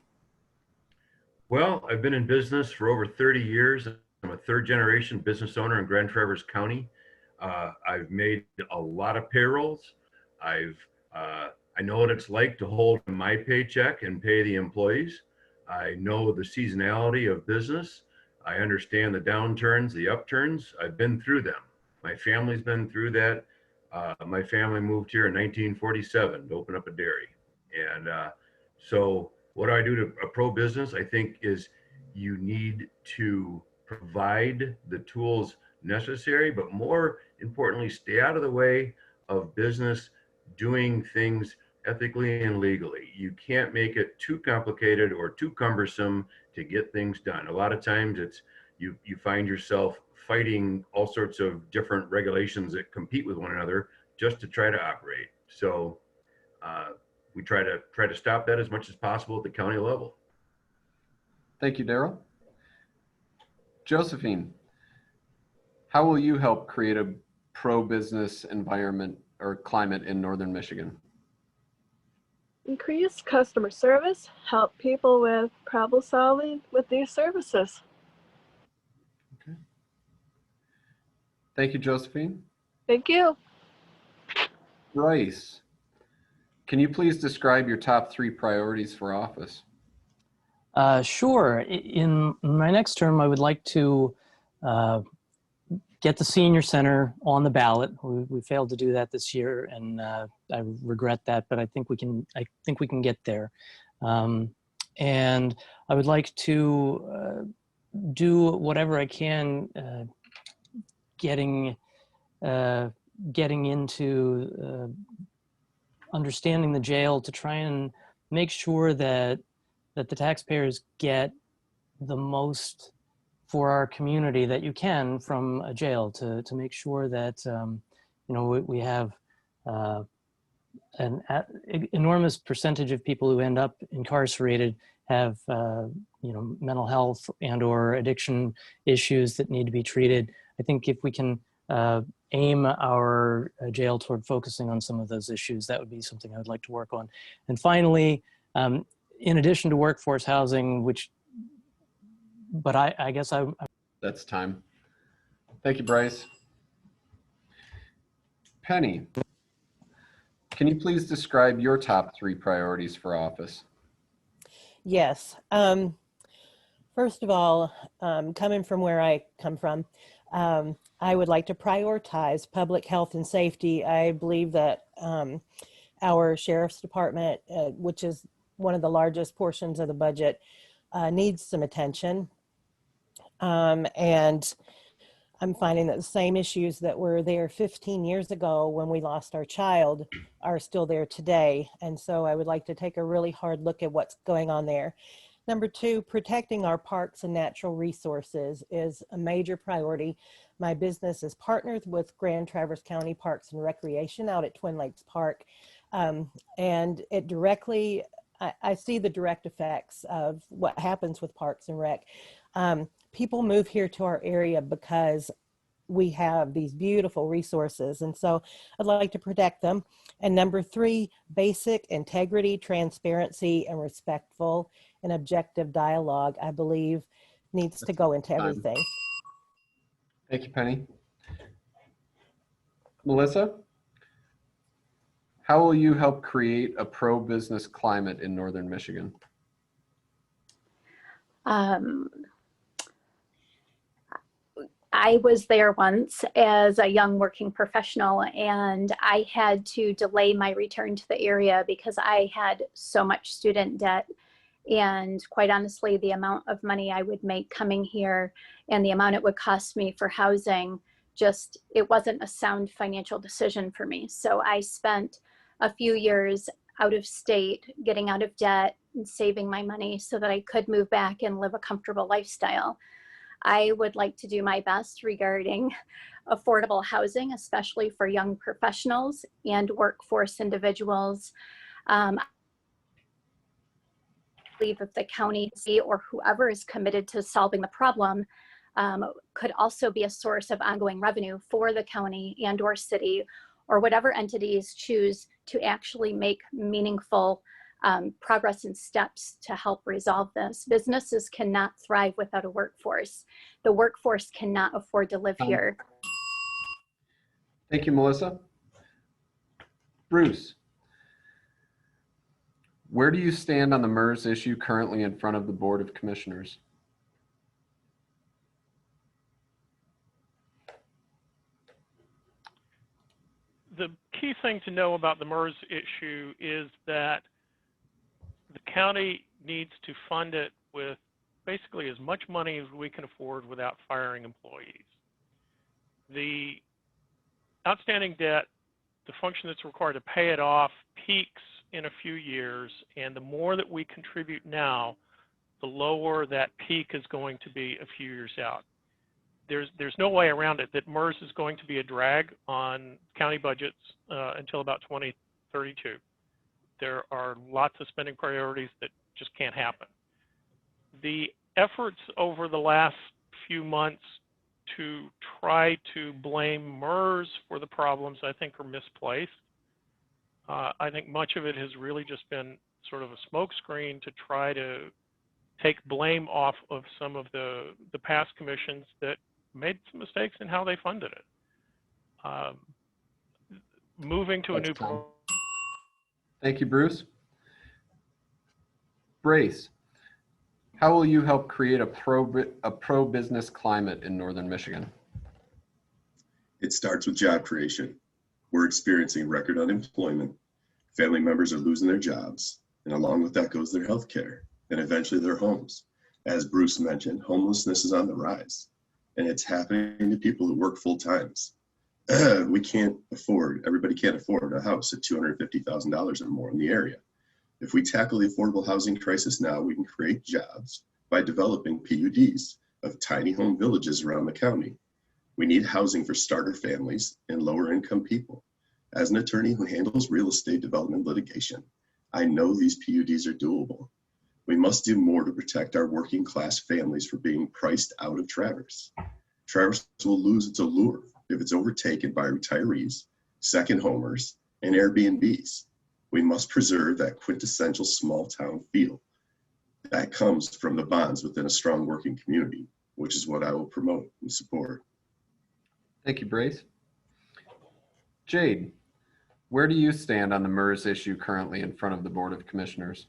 Well, I've been in business for over 30 years. I'm a third-generation business owner in Grand Traverse County. I've made a lot of payrolls. I know what it's like to hold my paycheck and pay the employees. I know the seasonality of business. I understand the downturns, the upturns. I've been through them. My family's been through that. My family moved here in 1947 to open up a dairy. And so what do I do to a pro-business? I think is you need to provide the tools necessary, but more importantly, stay out of the way of business doing things ethically and legally. You can't make it too complicated or too cumbersome to get things done. A lot of times it's you find yourself fighting all sorts of different regulations that compete with one another just to try to operate. So we try to stop that as much as possible at the county level. Thank you, Darryl. Josephine, how will you help create a pro-business environment or climate in Northern Michigan? Increase customer service, help people with problem solving with these services. Okay. Thank you, Josephine. Thank you. Bryce, can you please describe your top 3 priorities for office? Sure. In my next term, I would like to get the senior center on the ballot. We failed to do that this year, and I regret that, but I think we can get there. And I would like to do whatever I can getting into understanding the jail to try and make sure that the taxpayers get the most for our community that you can from a jail, to make sure that we have an enormous percentage of people who end up incarcerated have mental health and/or addiction issues that need to be treated. I think if we can aim our jail toward focusing on some of those issues, that would be something I would like to work on. And finally, in addition to workforce housing, I guess That's time. Thank you, Bryce. Penny, can you please describe your top 3 priorities for office? Yes. First of all, coming from where I come from, I would like to prioritize public health and safety. I believe that our sheriff's department, which is one of the largest portions of the budget, needs some attention. And I'm finding that the same issues that were there 15 years ago when we lost our child are still there today. And so I would like to take a really hard look at what's going on there. Number 2, protecting our parks and natural resources is a major priority. My business is partnered with Grand Traverse County Parks and Recreation out at Twin Lakes Park. And it directly, I see the direct effects of what happens with Parks and Rec. People move here to our area because we have these beautiful resources. And so I'd like to protect them. And number 3, basic integrity, transparency, and respectful and objective dialogue, I believe, needs to go into everything. Thank you, Penny. Melissa, how will you help create a pro-business climate in Northern Michigan? I was there once as a young working professional, and I had to delay my return to the area because I had so much student debt. And quite honestly, the amount of money I would make coming here and the amount it would cost me for housing, it wasn't a sound financial decision for me. So I spent a few years out of state, getting out of debt and saving my money so that I could move back and live a comfortable lifestyle. I would like to do my best regarding affordable housing, especially for young professionals and workforce individuals. I believe if the county or whoever is committed to solving the problem could also be a source of ongoing revenue for the county and or city or whatever entities choose to actually make meaningful progress and steps to help resolve this. Businesses cannot thrive without a workforce. The workforce cannot afford to live here. Thank you, Melissa. Bruce, where do you stand on the MERS issue currently in front of the Board of Commissioners? The key thing to know about the MERS issue is that the county needs to fund it with basically as much money as we can afford without firing employees. The outstanding debt, the function that's required to pay it off, peaks in a few years, and the more that we contribute now, the lower that peak is going to be a few years out. There's no way around it that MERS is going to be a drag on county budgets until about 2032. There are lots of spending priorities that just can't happen. The efforts over the last few months to try to blame MERS for the problems, I think, are misplaced. I think much of it has really just been sort of a smokescreen to try to take blame off of some of the past commissions that made some mistakes in how they funded it. Moving to a new program. Thank you, Bruce. Bryce, how will you help create a pro-business climate in Northern Michigan? It starts with job creation. We're experiencing record unemployment. Family members are losing their jobs, and along with that goes their health care and eventually their homes. As Bruce mentioned, homelessness is on the rise, and it's happening to people who work full times. Everybody can't afford a house at $250,000 or more in the area. If we tackle the affordable housing crisis now, we can create jobs by developing PUDs of tiny home villages around the county. We need housing for starter families and lower income people. As an attorney who handles real estate development litigation, I know these PUDs are doable. We must do more to protect our working class families from being priced out of Traverse. Traverse will lose its allure if it's overtaken by retirees, second homers, and Airbnbs. We must preserve that quintessential small town feel that comes from the bonds within a strong working community, which is what I will promote and support. Thank you, Bryce. Jade, where do you stand on the MERS issue currently in front of the Board of Commissioners?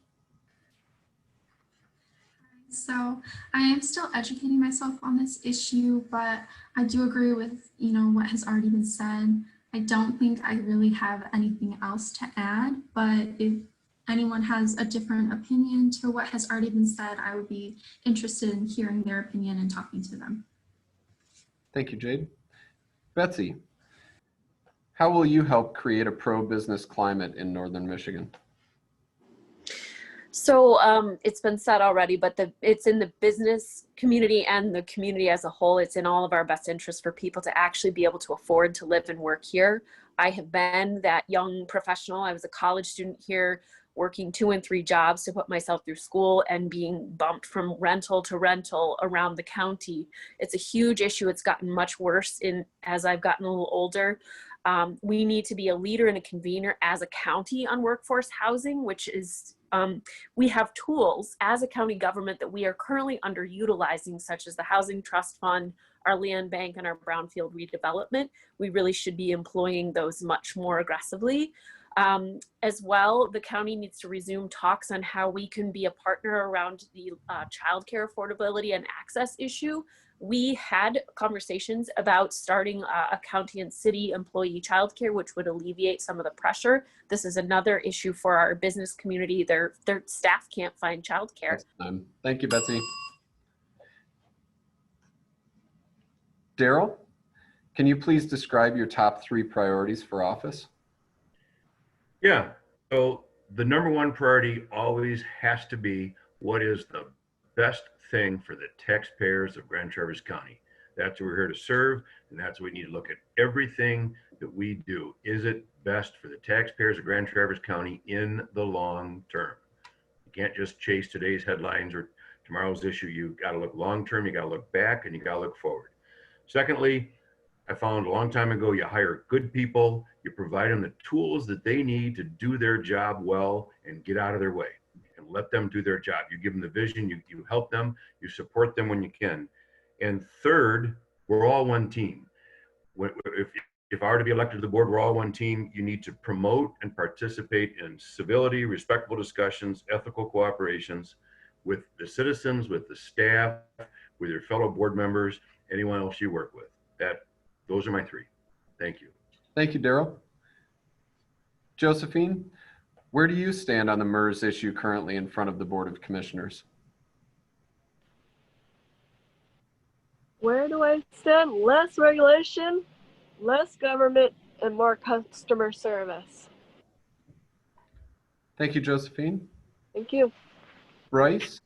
So I am still educating myself on this issue, but I do agree with, what has already been said. I don't think I really have anything else to add, but if anyone has a different opinion to what has already been said, I would be interested in hearing their opinion and talking to them. Thank you, Jade. Betsy, how will you help create a pro-business climate in Northern Michigan? So it's been said already, but it's in the business community and the community as a whole. It's in all of our best interest for people to actually be able to afford to live and work here. I have been that young professional. I was a college student here, working 2 and 3 jobs to put myself through school and being bumped from rental to rental around the county. It's a huge issue. It's gotten much worse as I've gotten a little older. We need to be a leader and a convener as a county on workforce housing, which is, we have tools as a county government that we are currently underutilizing, such as the Housing Trust Fund, our land bank, and our brownfield redevelopment. We really should be employing those much more aggressively. As well, the county needs to resume talks on how we can be a partner around the childcare affordability and access issue. We had conversations about starting a county and city employee childcare, which would alleviate some of the pressure. This is another issue for our business community. Their staff can't find childcare. Thank you, Betsy. Darryl, can you please describe your top 3 priorities for office? Yeah, so the number 1 priority always has to be what is the best thing for the taxpayers of Grand Traverse County. That's what we're here to serve, and that's what we need to look at everything that we do. Is it best for the taxpayers of Grand Traverse County in the long term? You can't just chase today's headlines or tomorrow's issue. You got to look long term, you got to look back, and you got to look forward. Secondly, I found a long time ago, you hire good people, you provide them the tools that they need to do their job well and get out of their way and let them do their job. You give them the vision, you help them, you support them when you can. And third, we're all one team. If I were to be elected to the board, we're all one team. You need to promote and participate in civility, respectful discussions, ethical cooperations with the citizens, with the staff, with your fellow board members, anyone else you work with. Those are my 3. Thank you. Thank you, Darryl. Josephine, where do you stand on the MERS issue currently in front of the Board of Commissioners? Where do I stand? Less regulation, less government, and more customer service. Thank you, Josephine. Thank you. Bryce,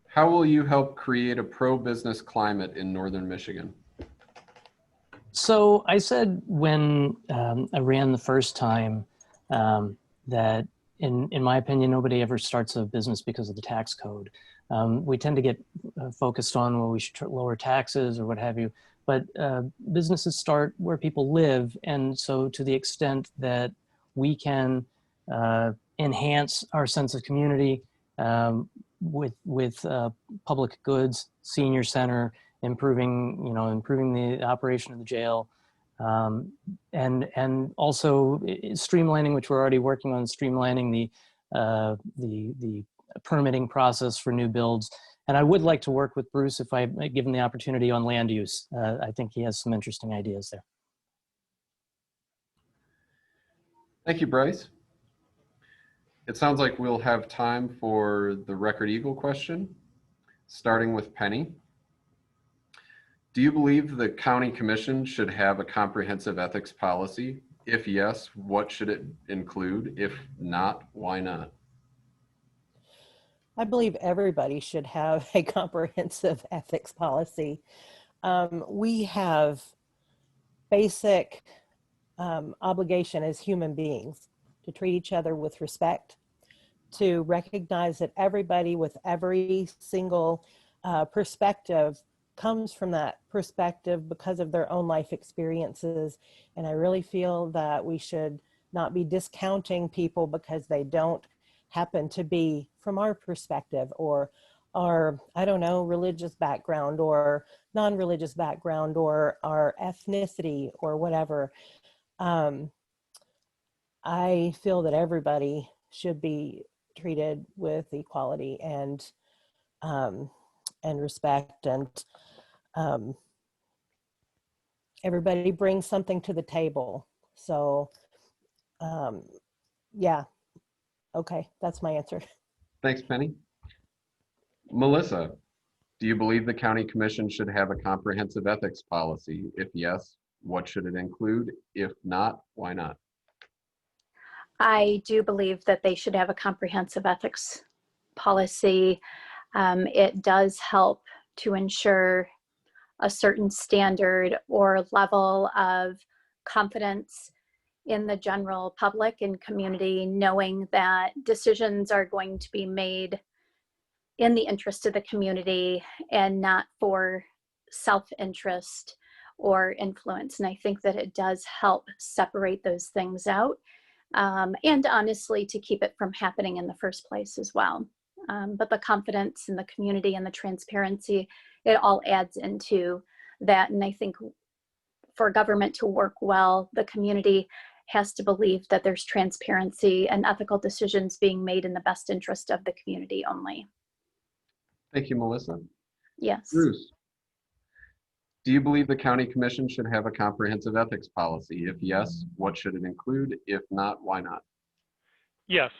how will you help create a pro-business climate in Northern Michigan? So I said when I ran the first time that in my opinion, nobody ever starts a business because of the tax code. We tend to get focused on, well, we should lower taxes or what have you, but businesses start where people live. And so to the extent that we can enhance our sense of community with public goods, senior center, improving the operation of the jail, and also streamlining, which we're already working on, streamlining the permitting process for new builds. And I would like to work with Bruce if I give him the opportunity on land use. I think he has some interesting ideas there. Thank you, Bryce. It sounds like we'll have time for the Record Eagle question, starting with Penny. Do you believe the county commission should have a comprehensive ethics policy? If yes, what should it include? If not, why not? I believe everybody should have a comprehensive ethics policy. We have basic obligation as human beings to treat each other with respect, to recognize that everybody with every single perspective comes from that perspective because of their own life experiences. And I really feel that we should not be discounting people because they don't happen to be from our perspective or our, I don't know, religious background or non-religious background or our ethnicity or whatever. I feel that everybody should be treated with equality and respect, and everybody brings something to the table. So yeah, okay, that's my answer. Thanks, Penny. Melissa, do you believe the county commission should have a comprehensive ethics policy? If yes, what should it include? If not, why not? I do believe that they should have a comprehensive ethics policy. It does help to ensure a certain standard or level of confidence in the general public and community, knowing that decisions are going to be made in the interest of the community and not for self-interest or influence. And I think that it does help separate those things out, and honestly, to keep it from happening in the first place as well. But the confidence in the community and the transparency, it all adds into that. And I think for government to work well, the community has to believe that there's transparency and ethical decisions being made in the best interest of the community only. Thank you, Melissa. Yes. Bruce, do you believe the county commission should have a comprehensive ethics policy? If yes, what should it include? If not, why not? Yes,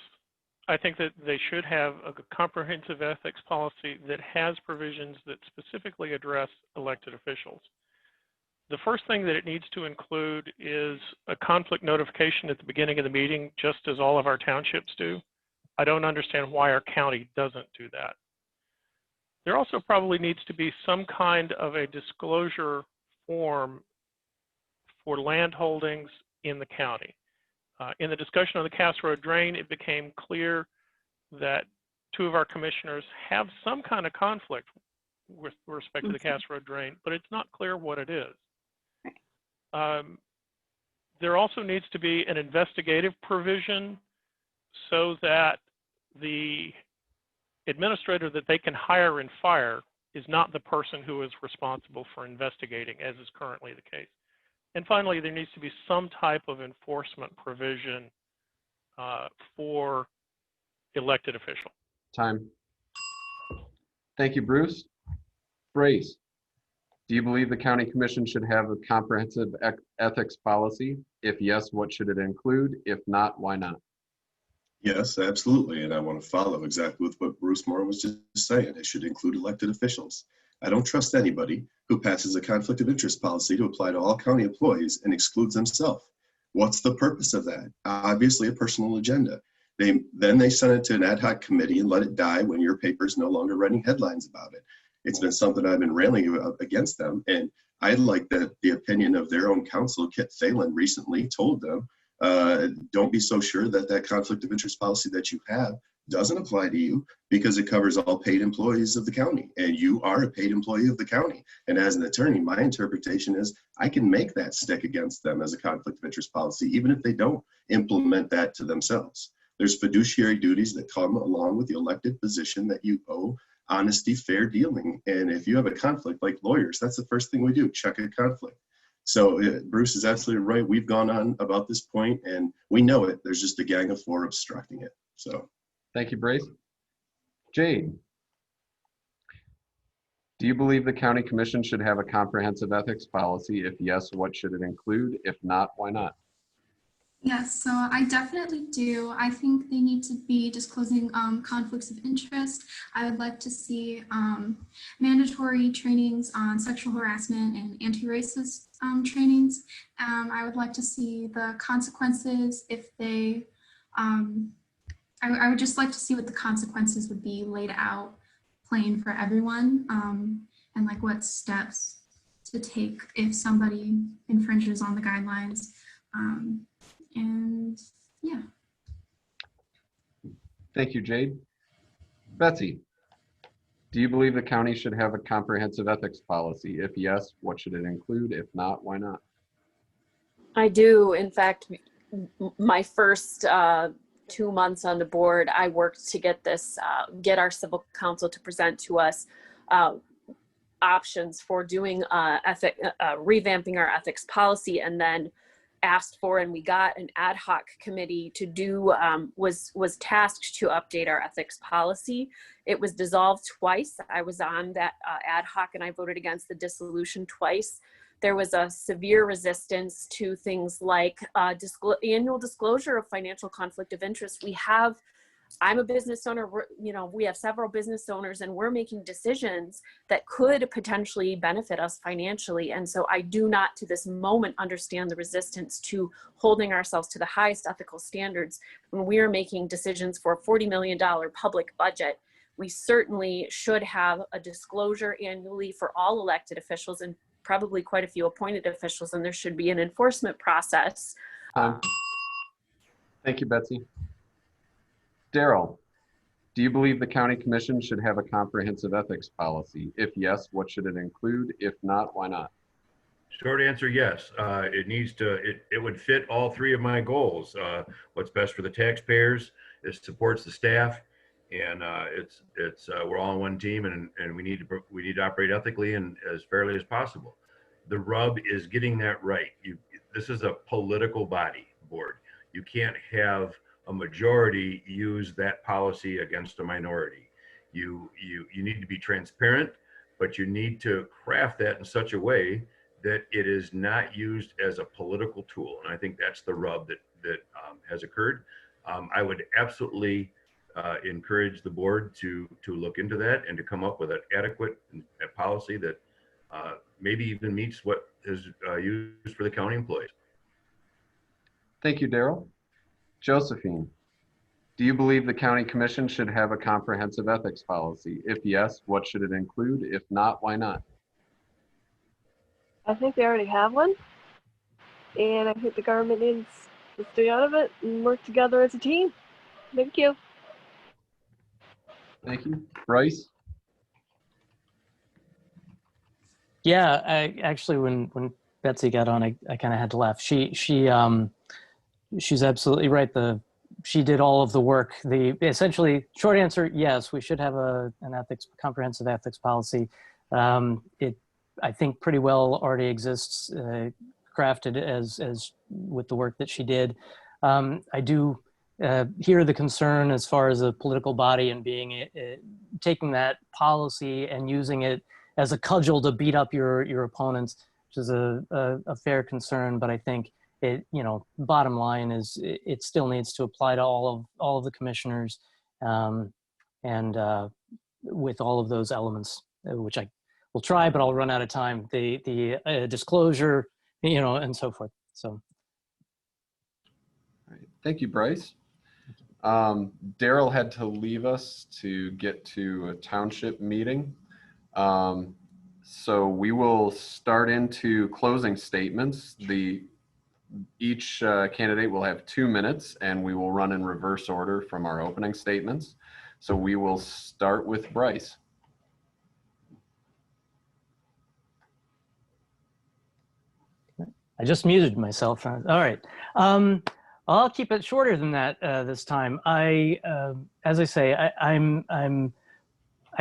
I think that they should have a comprehensive ethics policy that has provisions that specifically address elected officials. The first thing that it needs to include is a conflict notification at the beginning of the meeting, just as all of our townships do. I don't understand why our county doesn't do that. There also probably needs to be some kind of a disclosure form for land holdings in the county. In the discussion on the Cass Road drain, it became clear that two of our commissioners have some kind of conflict with respect to the Cass Road drain, but it's not clear what it is. There also needs to be an investigative provision so that the administrator that they can hire and fire is not the person who is responsible for investigating, as is currently the case. And finally, there needs to be some type of enforcement provision for elected officials. Time. Thank you, Bruce. Bryce, do you believe the county commission should have a comprehensive ethics policy? If yes, what should it include? If not, why not? Yes, absolutely. And I want to follow exactly with what Bruce Moore was just saying. It should include elected officials. I don't trust anybody who passes a conflict of interest policy to apply to all county employees and excludes themselves. What's the purpose of that? Obviously a personal agenda. Then they send it to an ad hoc committee and let it die when your paper's no longer writing headlines about it. It's been something I've been railing against them. And I'd like that the opinion of their own counsel, Kit Phelan, recently told them, don't be so sure that that conflict of interest policy that you have doesn't apply to you, because it covers all paid employees of the county, and you are a paid employee of the county. And as an attorney, my interpretation is I can make that stick against them as a conflict of interest policy, even if they don't implement that to themselves. There's fiduciary duties that come along with the elected position that you owe honesty, fair dealing. And if you have a conflict, like lawyers, that's the first thing we do, check a conflict. So Bruce is absolutely right. We've gone on about this point and we know it. There's just a gang of four obstructing it. So. Thank you, Bryce. Jade, do you believe the county commission should have a comprehensive ethics policy? If yes, what should it include? If not, why not? Yes, so I definitely do. I think they need to be disclosing conflicts of interest. I would like to see mandatory trainings on sexual harassment and anti-racist trainings. I would like to see the consequences if they, I would just like to see what the consequences would be laid out plain for everyone, and like what steps to take if somebody infringes on the guidelines. And yeah. Thank you, Jade. Betsy, do you believe the county should have a comprehensive ethics policy? If yes, what should it include? If not, why not? I do. In fact, my first 2 months on the board, I worked to get this, get our civil council to present to us options for doing revamping our ethics policy, and then asked for, and we got an ad hoc committee to do, was tasked to update our ethics policy. It was dissolved twice. I was on that ad hoc and I voted against the dissolution twice. There was a severe resistance to things like annual disclosure of financial conflict of interest. I'm a business owner, we have several business owners, and we're making decisions that could potentially benefit us financially. And so I do not to this moment understand the resistance to holding ourselves to the highest ethical standards when we are making decisions for a $40 million public budget. We certainly should have a disclosure annually for all elected officials and probably quite a few appointed officials, and there should be an enforcement process. Thank you, Betsy. Darryl, do you believe the county commission should have a comprehensive ethics policy? If yes, what should it include? If not, why not? Short answer, yes. It would fit all three of my goals. What's best for the taxpayers, it supports the staff, and we're all on one team, and we need to operate ethically and as fairly as possible. The rub is getting that right. This is a political body board. You can't have a majority use that policy against a minority. You need to be transparent, but you need to craft that in such a way that it is not used as a political tool. And I think that's the rub that has occurred. I would absolutely encourage the board to look into that and to come up with an adequate policy that maybe even meets what is used for the county employees. Thank you, Darryl. Josephine, do you believe the county commission should have a comprehensive ethics policy? If yes, what should it include? If not, why not? I think they already have one, and I think the government needs to stay out of it and work together as a team. Thank you. Thank you. Bryce? Yeah, I actually, when Betsy got on, I kind of had to laugh. She's absolutely right. She did all of the work. Essentially, short answer, yes, we should have an comprehensive ethics policy. It, I think, pretty well already exists, crafted as with the work that she did. I do hear the concern as far as a political body and taking that policy and using it as a cudgel to beat up your opponents, which is a fair concern. But I think bottom line is it still needs to apply to all of the commissioners, and with all of those elements, which I will try, but I'll run out of time. The disclosure, and so forth. So. All right. Thank you, Bryce. Darryl had to leave us to get to a township meeting. So we will start into closing statements. Each candidate will have 2 minutes, and we will run in reverse order from our opening statements. So we will start with Bryce. I just muted myself. All right. I'll keep it shorter than that this time. As I say, I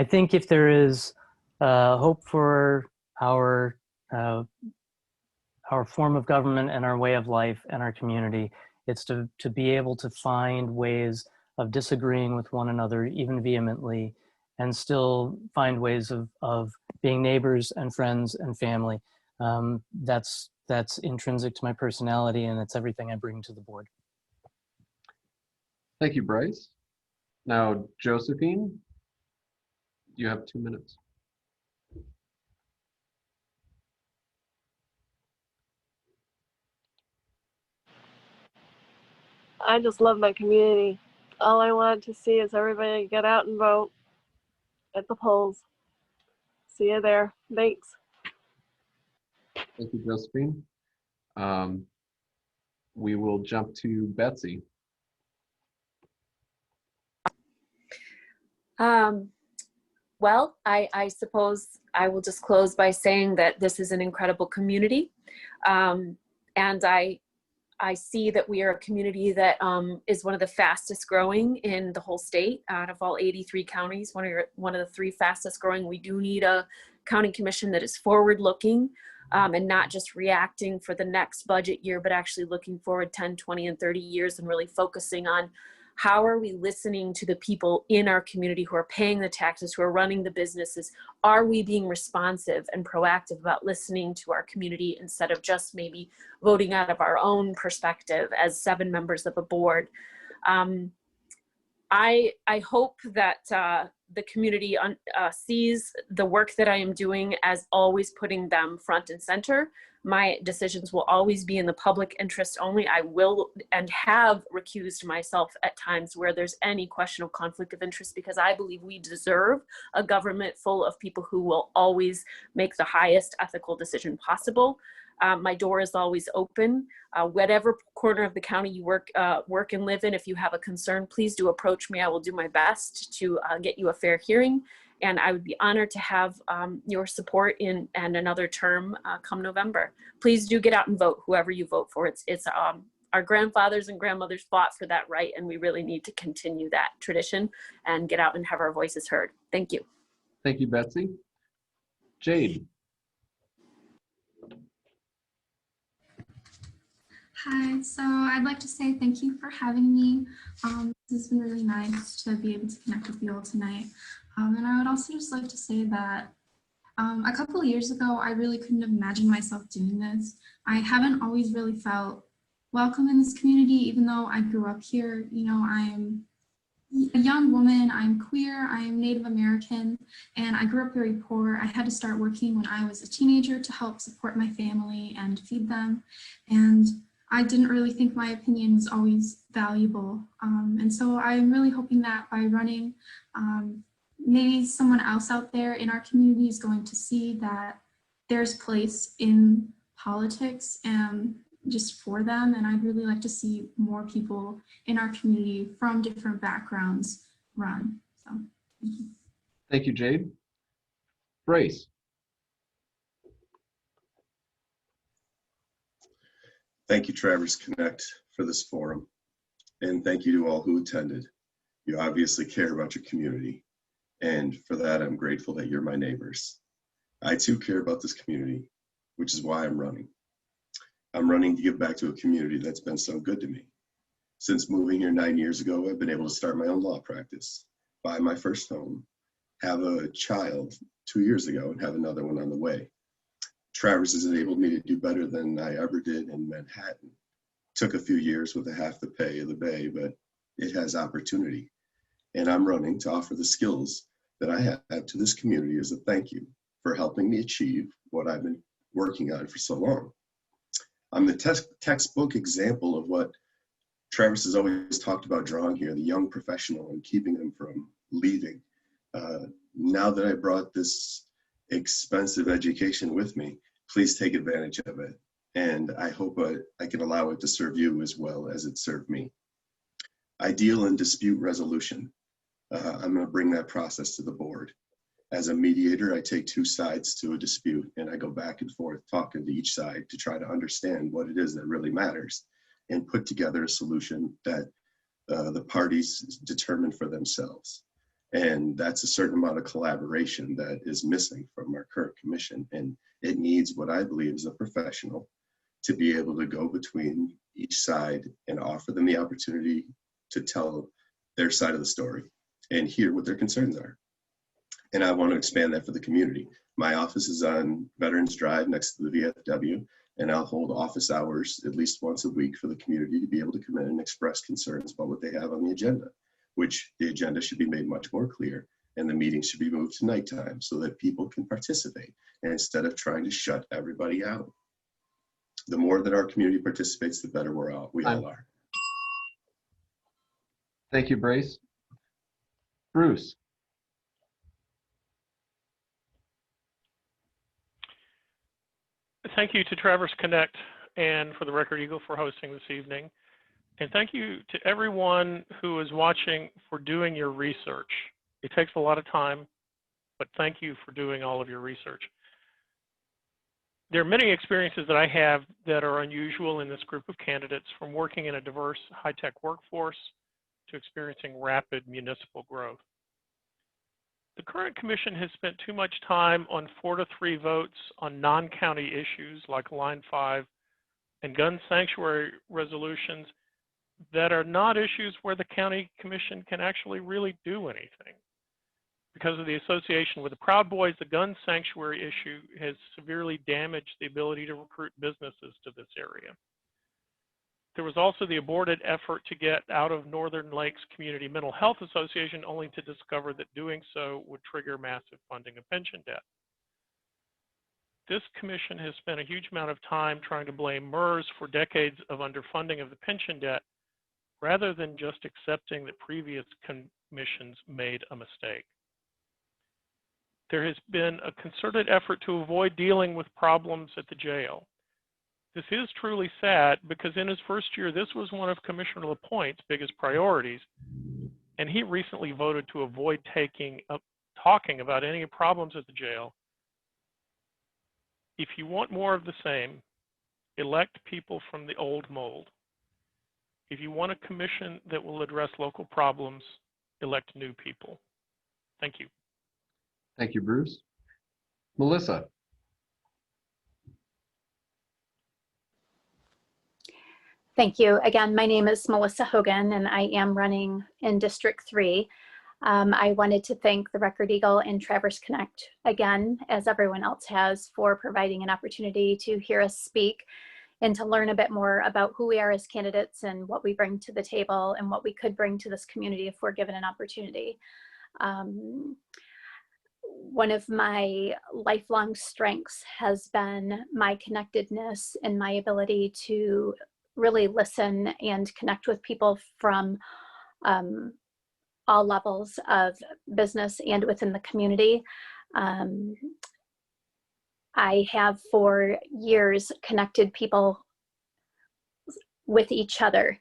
think if there is hope for our form of government and our way of life and our community, it's to be able to find ways of disagreeing with one another, even vehemently, and still find ways of being neighbors and friends and family. That's intrinsic to my personality, and it's everything I bring to the board. Thank you, Bryce. Now, Josephine, you have 2 minutes. I just love my community. All I want to see is everybody get out and vote at the polls. See you there. Thanks. Thank you, Josephine. We will jump to Betsy. Well, I suppose I will just close by saying that this is an incredible community. And I see that we are a community that is one of the fastest growing in the whole state. Out of all 83 counties, one of the 3 fastest growing. We do need a county commission that is forward looking and not just reacting for the next budget year, but actually looking forward 10, 20, and 30 years and really focusing on how are we listening to the people in our community who are paying the taxes, who are running the businesses? Are we being responsive and proactive about listening to our community instead of just maybe voting out of our own perspective as 7 members of a board? I hope that the community sees the work that I am doing as always putting them front and center. My decisions will always be in the public interest only. I will and have recused myself at times where there's any question of conflict of interest, because I believe we deserve a government full of people who will always make the highest ethical decision possible. My door is always open. Whatever corner of the county you work and live in, if you have a concern, please do approach me. I will do my best to get you a fair hearing. And I would be honored to have your support in and another term come November. Please do get out and vote, whoever you vote for. It's our grandfathers and grandmothers fought for that right, and we really need to continue that tradition and get out and have our voices heard. Thank you. Thank you, Betsy. Jade. Hi, so I'd like to say thank you for having me. This has been really nice to be able to connect with you all tonight. And I would also just like to say that a couple of years ago, I really couldn't have imagined myself doing this. I haven't always really felt welcome in this community, even though I grew up here. You know, I'm a young woman, I'm queer, I'm Native American, and I grew up very poor. I had to start working when I was a teenager to help support my family and feed them. And I didn't really think my opinion was always valuable. And so I'm really hoping that by running, maybe someone else out there in our community is going to see that there's place in politics and just for them. And I'd really like to see more people in our community from different backgrounds run. So thank you. Thank you, Jade. Bryce. Thank you, Traverse Connect, for this forum. And thank you to all who attended. You obviously care about your community. And for that, I'm grateful that you're my neighbors. I too care about this community, which is why I'm running. I'm running to give back to a community that's been so good to me. Since moving here 9 years ago, I've been able to start my own law practice, buy my first home, have a child 2 years ago, and have another one on the way. Traverse has enabled me to do better than I ever did in Manhattan. Took a few years with half the pay of the Bay, but it has opportunity. And I'm running to offer the skills that I have to this community as a thank you for helping me achieve what I've been working on for so long. I'm the textbook example of what Traverse has always talked about drawing here, the young professional and keeping them from leaving. Now that I brought this expensive education with me, please take advantage of it. And I hope I can allow it to serve you as well as it served me. Ideal and dispute resolution. I'm going to bring that process to the board. As a mediator, I take 2 sides to a dispute and I go back and forth talking to each side to try to understand what it is that really matters and put together a solution that the parties determine for themselves. And that's a certain amount of collaboration that is missing from our current commission. And it needs what I believe is a professional to be able to go between each side and offer them the opportunity to tell their side of the story and hear what their concerns are. And I want to expand that for the community. My office is on Veterans Drive next to the VFW, and I'll hold office hours at least once a week for the community to be able to come in and express concerns about what they have on the agenda, which the agenda should be made much more clear and the meeting should be moved to nighttime so that people can participate instead of trying to shut everybody out. The more that our community participates, the better we all are. Thank you, Bryce. Bruce. Thank you to Traverse Connect and for the Record Eagle for hosting this evening. And thank you to everyone who is watching for doing your research. It takes a lot of time, but thank you for doing all of your research. There are many experiences that I have that are unusual in this group of candidates, from working in a diverse high-tech workforce to experiencing rapid municipal growth. The current commission has spent too much time on 4-3 votes on non-county issues like Line 5 and gun sanctuary resolutions that are not issues where the county commission can actually really do anything. Because of the association with the Proud Boys, the gun sanctuary issue has severely damaged the ability to recruit businesses to this area. There was also the aborted effort to get out of Northern Lakes Community Mental Health Association, only to discover that doing so would trigger massive funding of pension debt. This commission has spent a huge amount of time trying to blame MERS for decades of underfunding of the pension debt, rather than just accepting that previous commissions made a mistake. There has been a concerted effort to avoid dealing with problems at the jail. This is truly sad, because in his first year, this was one of Commissioner LaPointe's biggest priorities, and he recently voted to avoid talking about any problems at the jail. If you want more of the same, elect people from the old mold. If you want a commission that will address local problems, elect new people. Thank you. Thank you, Bruce. Melissa. Thank you. Again, my name is Melissa Hogan, and I am running in District 3. I wanted to thank the Record Eagle and Traverse Connect again, as everyone else has, for providing an opportunity to hear us speak and to learn a bit more about who we are as candidates and what we bring to the table and what we could bring to this community if we're given an opportunity. One of my lifelong strengths has been my connectedness and my ability to really listen and connect with people from all levels of business and within the community. I have for years connected people with each other.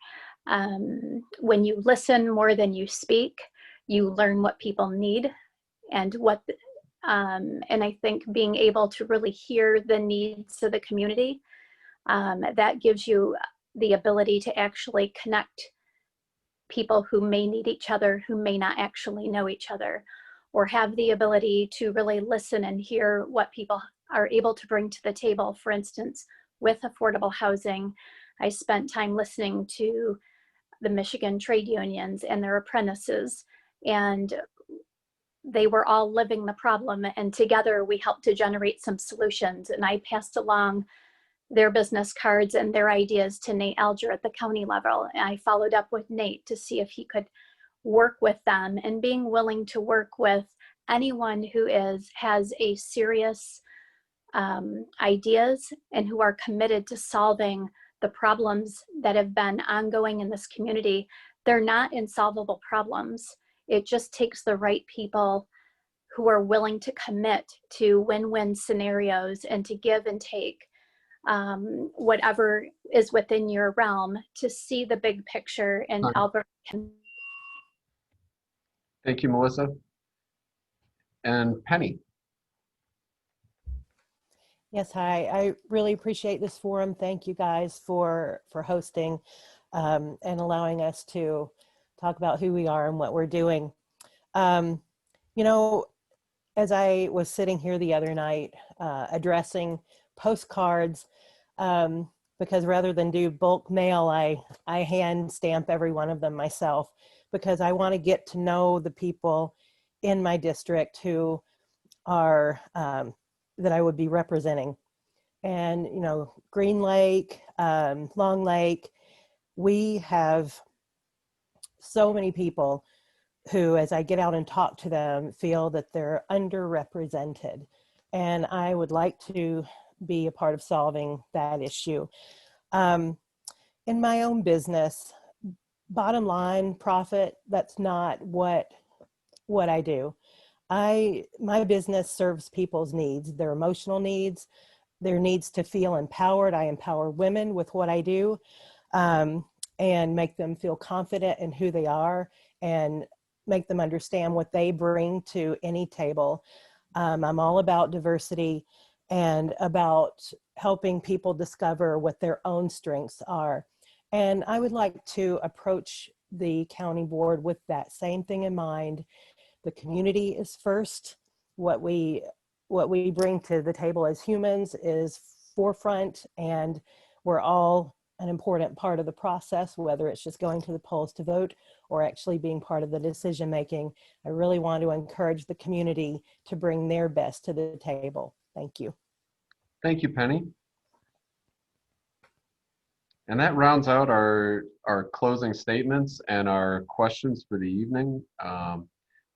When you listen more than you speak, you learn what people need and and I think being able to really hear the needs of the community, that gives you the ability to actually connect people who may need each other, who may not actually know each other, or have the ability to really listen and hear what people are able to bring to the table. For instance, with affordable housing, I spent time listening to the Michigan trade unions and their apprentices, and they were all living the problem, and together we helped to generate some solutions. And I passed along their business cards and their ideas to Nate Alger at the county level. And I followed up with Nate to see if he could work with them, and being willing to work with anyone who has a serious ideas and who are committed to solving the problems that have been ongoing in this community. They're not insolvable problems. It just takes the right people who are willing to commit to win-win scenarios and to give and take whatever is within your realm to see the big picture. And Albert can. Thank you, Melissa. And Penny. Yes, hi. I really appreciate this forum. Thank you guys for hosting and allowing us to talk about who we are and what we're doing. You know, as I was sitting here the other night addressing postcards, because rather than do bulk mail, I hand stamp every one of them myself, because I want to get to know the people in my district who are that I would be representing. And, you know, Green Lake, Long Lake, we have so many people who, as I get out and talk to them, feel that they're underrepresented. And I would like to be a part of solving that issue. In my own business, bottom line, profit, that's not what I do. My business serves people's needs, their emotional needs, their needs to feel empowered. I empower women with what I do, and make them feel confident in who they are, and make them understand what they bring to any table. I'm all about diversity and about helping people discover what their own strengths are. And I would like to approach the county board with that same thing in mind. The community is first. What we bring to the table as humans is forefront, and we're all an important part of the process, whether it's just going to the polls to vote or actually being part of the decision making. I really want to encourage the community to bring their best to the table. Thank you. Thank you, Penny. And that rounds out our closing statements and our questions for the evening. I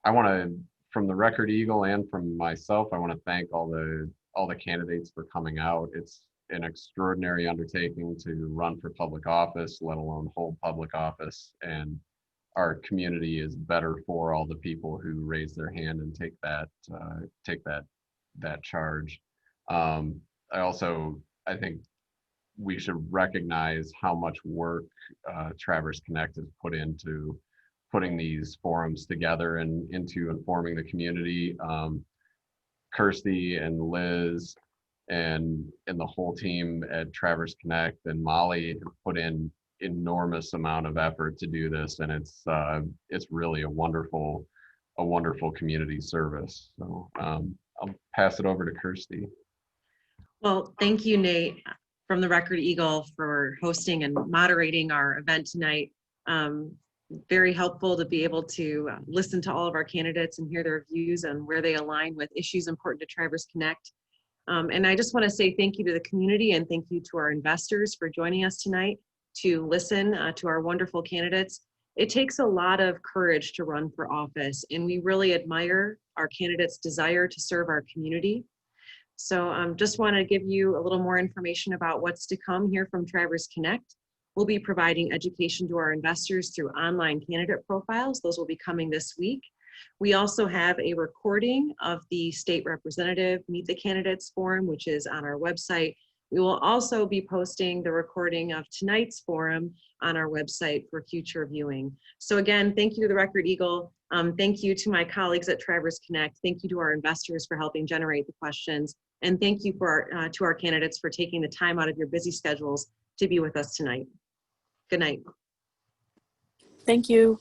want to, from the Record Eagle and from myself, I want to thank all the candidates for coming out. It's an extraordinary undertaking to run for public office, let alone hold public office. And our community is better for all the people who raise their hand and take that charge. I think we should recognize how much work Traverse Connect has put into putting these forums together and into informing the community. Kirstie and Liz and the whole team at Traverse Connect and Molly have put in enormous amount of effort to do this, and it's really a wonderful community service. So I'll pass it over to Kirstie. Well, thank you, Nate, from the Record Eagle, for hosting and moderating our event tonight. Very helpful to be able to listen to all of our candidates and hear their views on where they align with issues important to Traverse Connect. And I just want to say thank you to the community and thank you to our investors for joining us tonight to listen to our wonderful candidates. It takes a lot of courage to run for office, and we really admire our candidates' desire to serve our community. So just want to give you a little more information about what's to come here from Traverse Connect. We'll be providing education to our investors through online candidate profiles. Those will be coming this week. We also have a recording of the state representative Meet the Candidates forum, which is on our website. We will also be posting the recording of tonight's forum on our website for future viewing. So again, thank you to the Record Eagle. Thank you to my colleagues at Traverse Connect. Thank you to our investors for helping generate the questions. And thank you to our candidates for taking the time out of your busy schedules to be with us tonight. Good night. Thank you.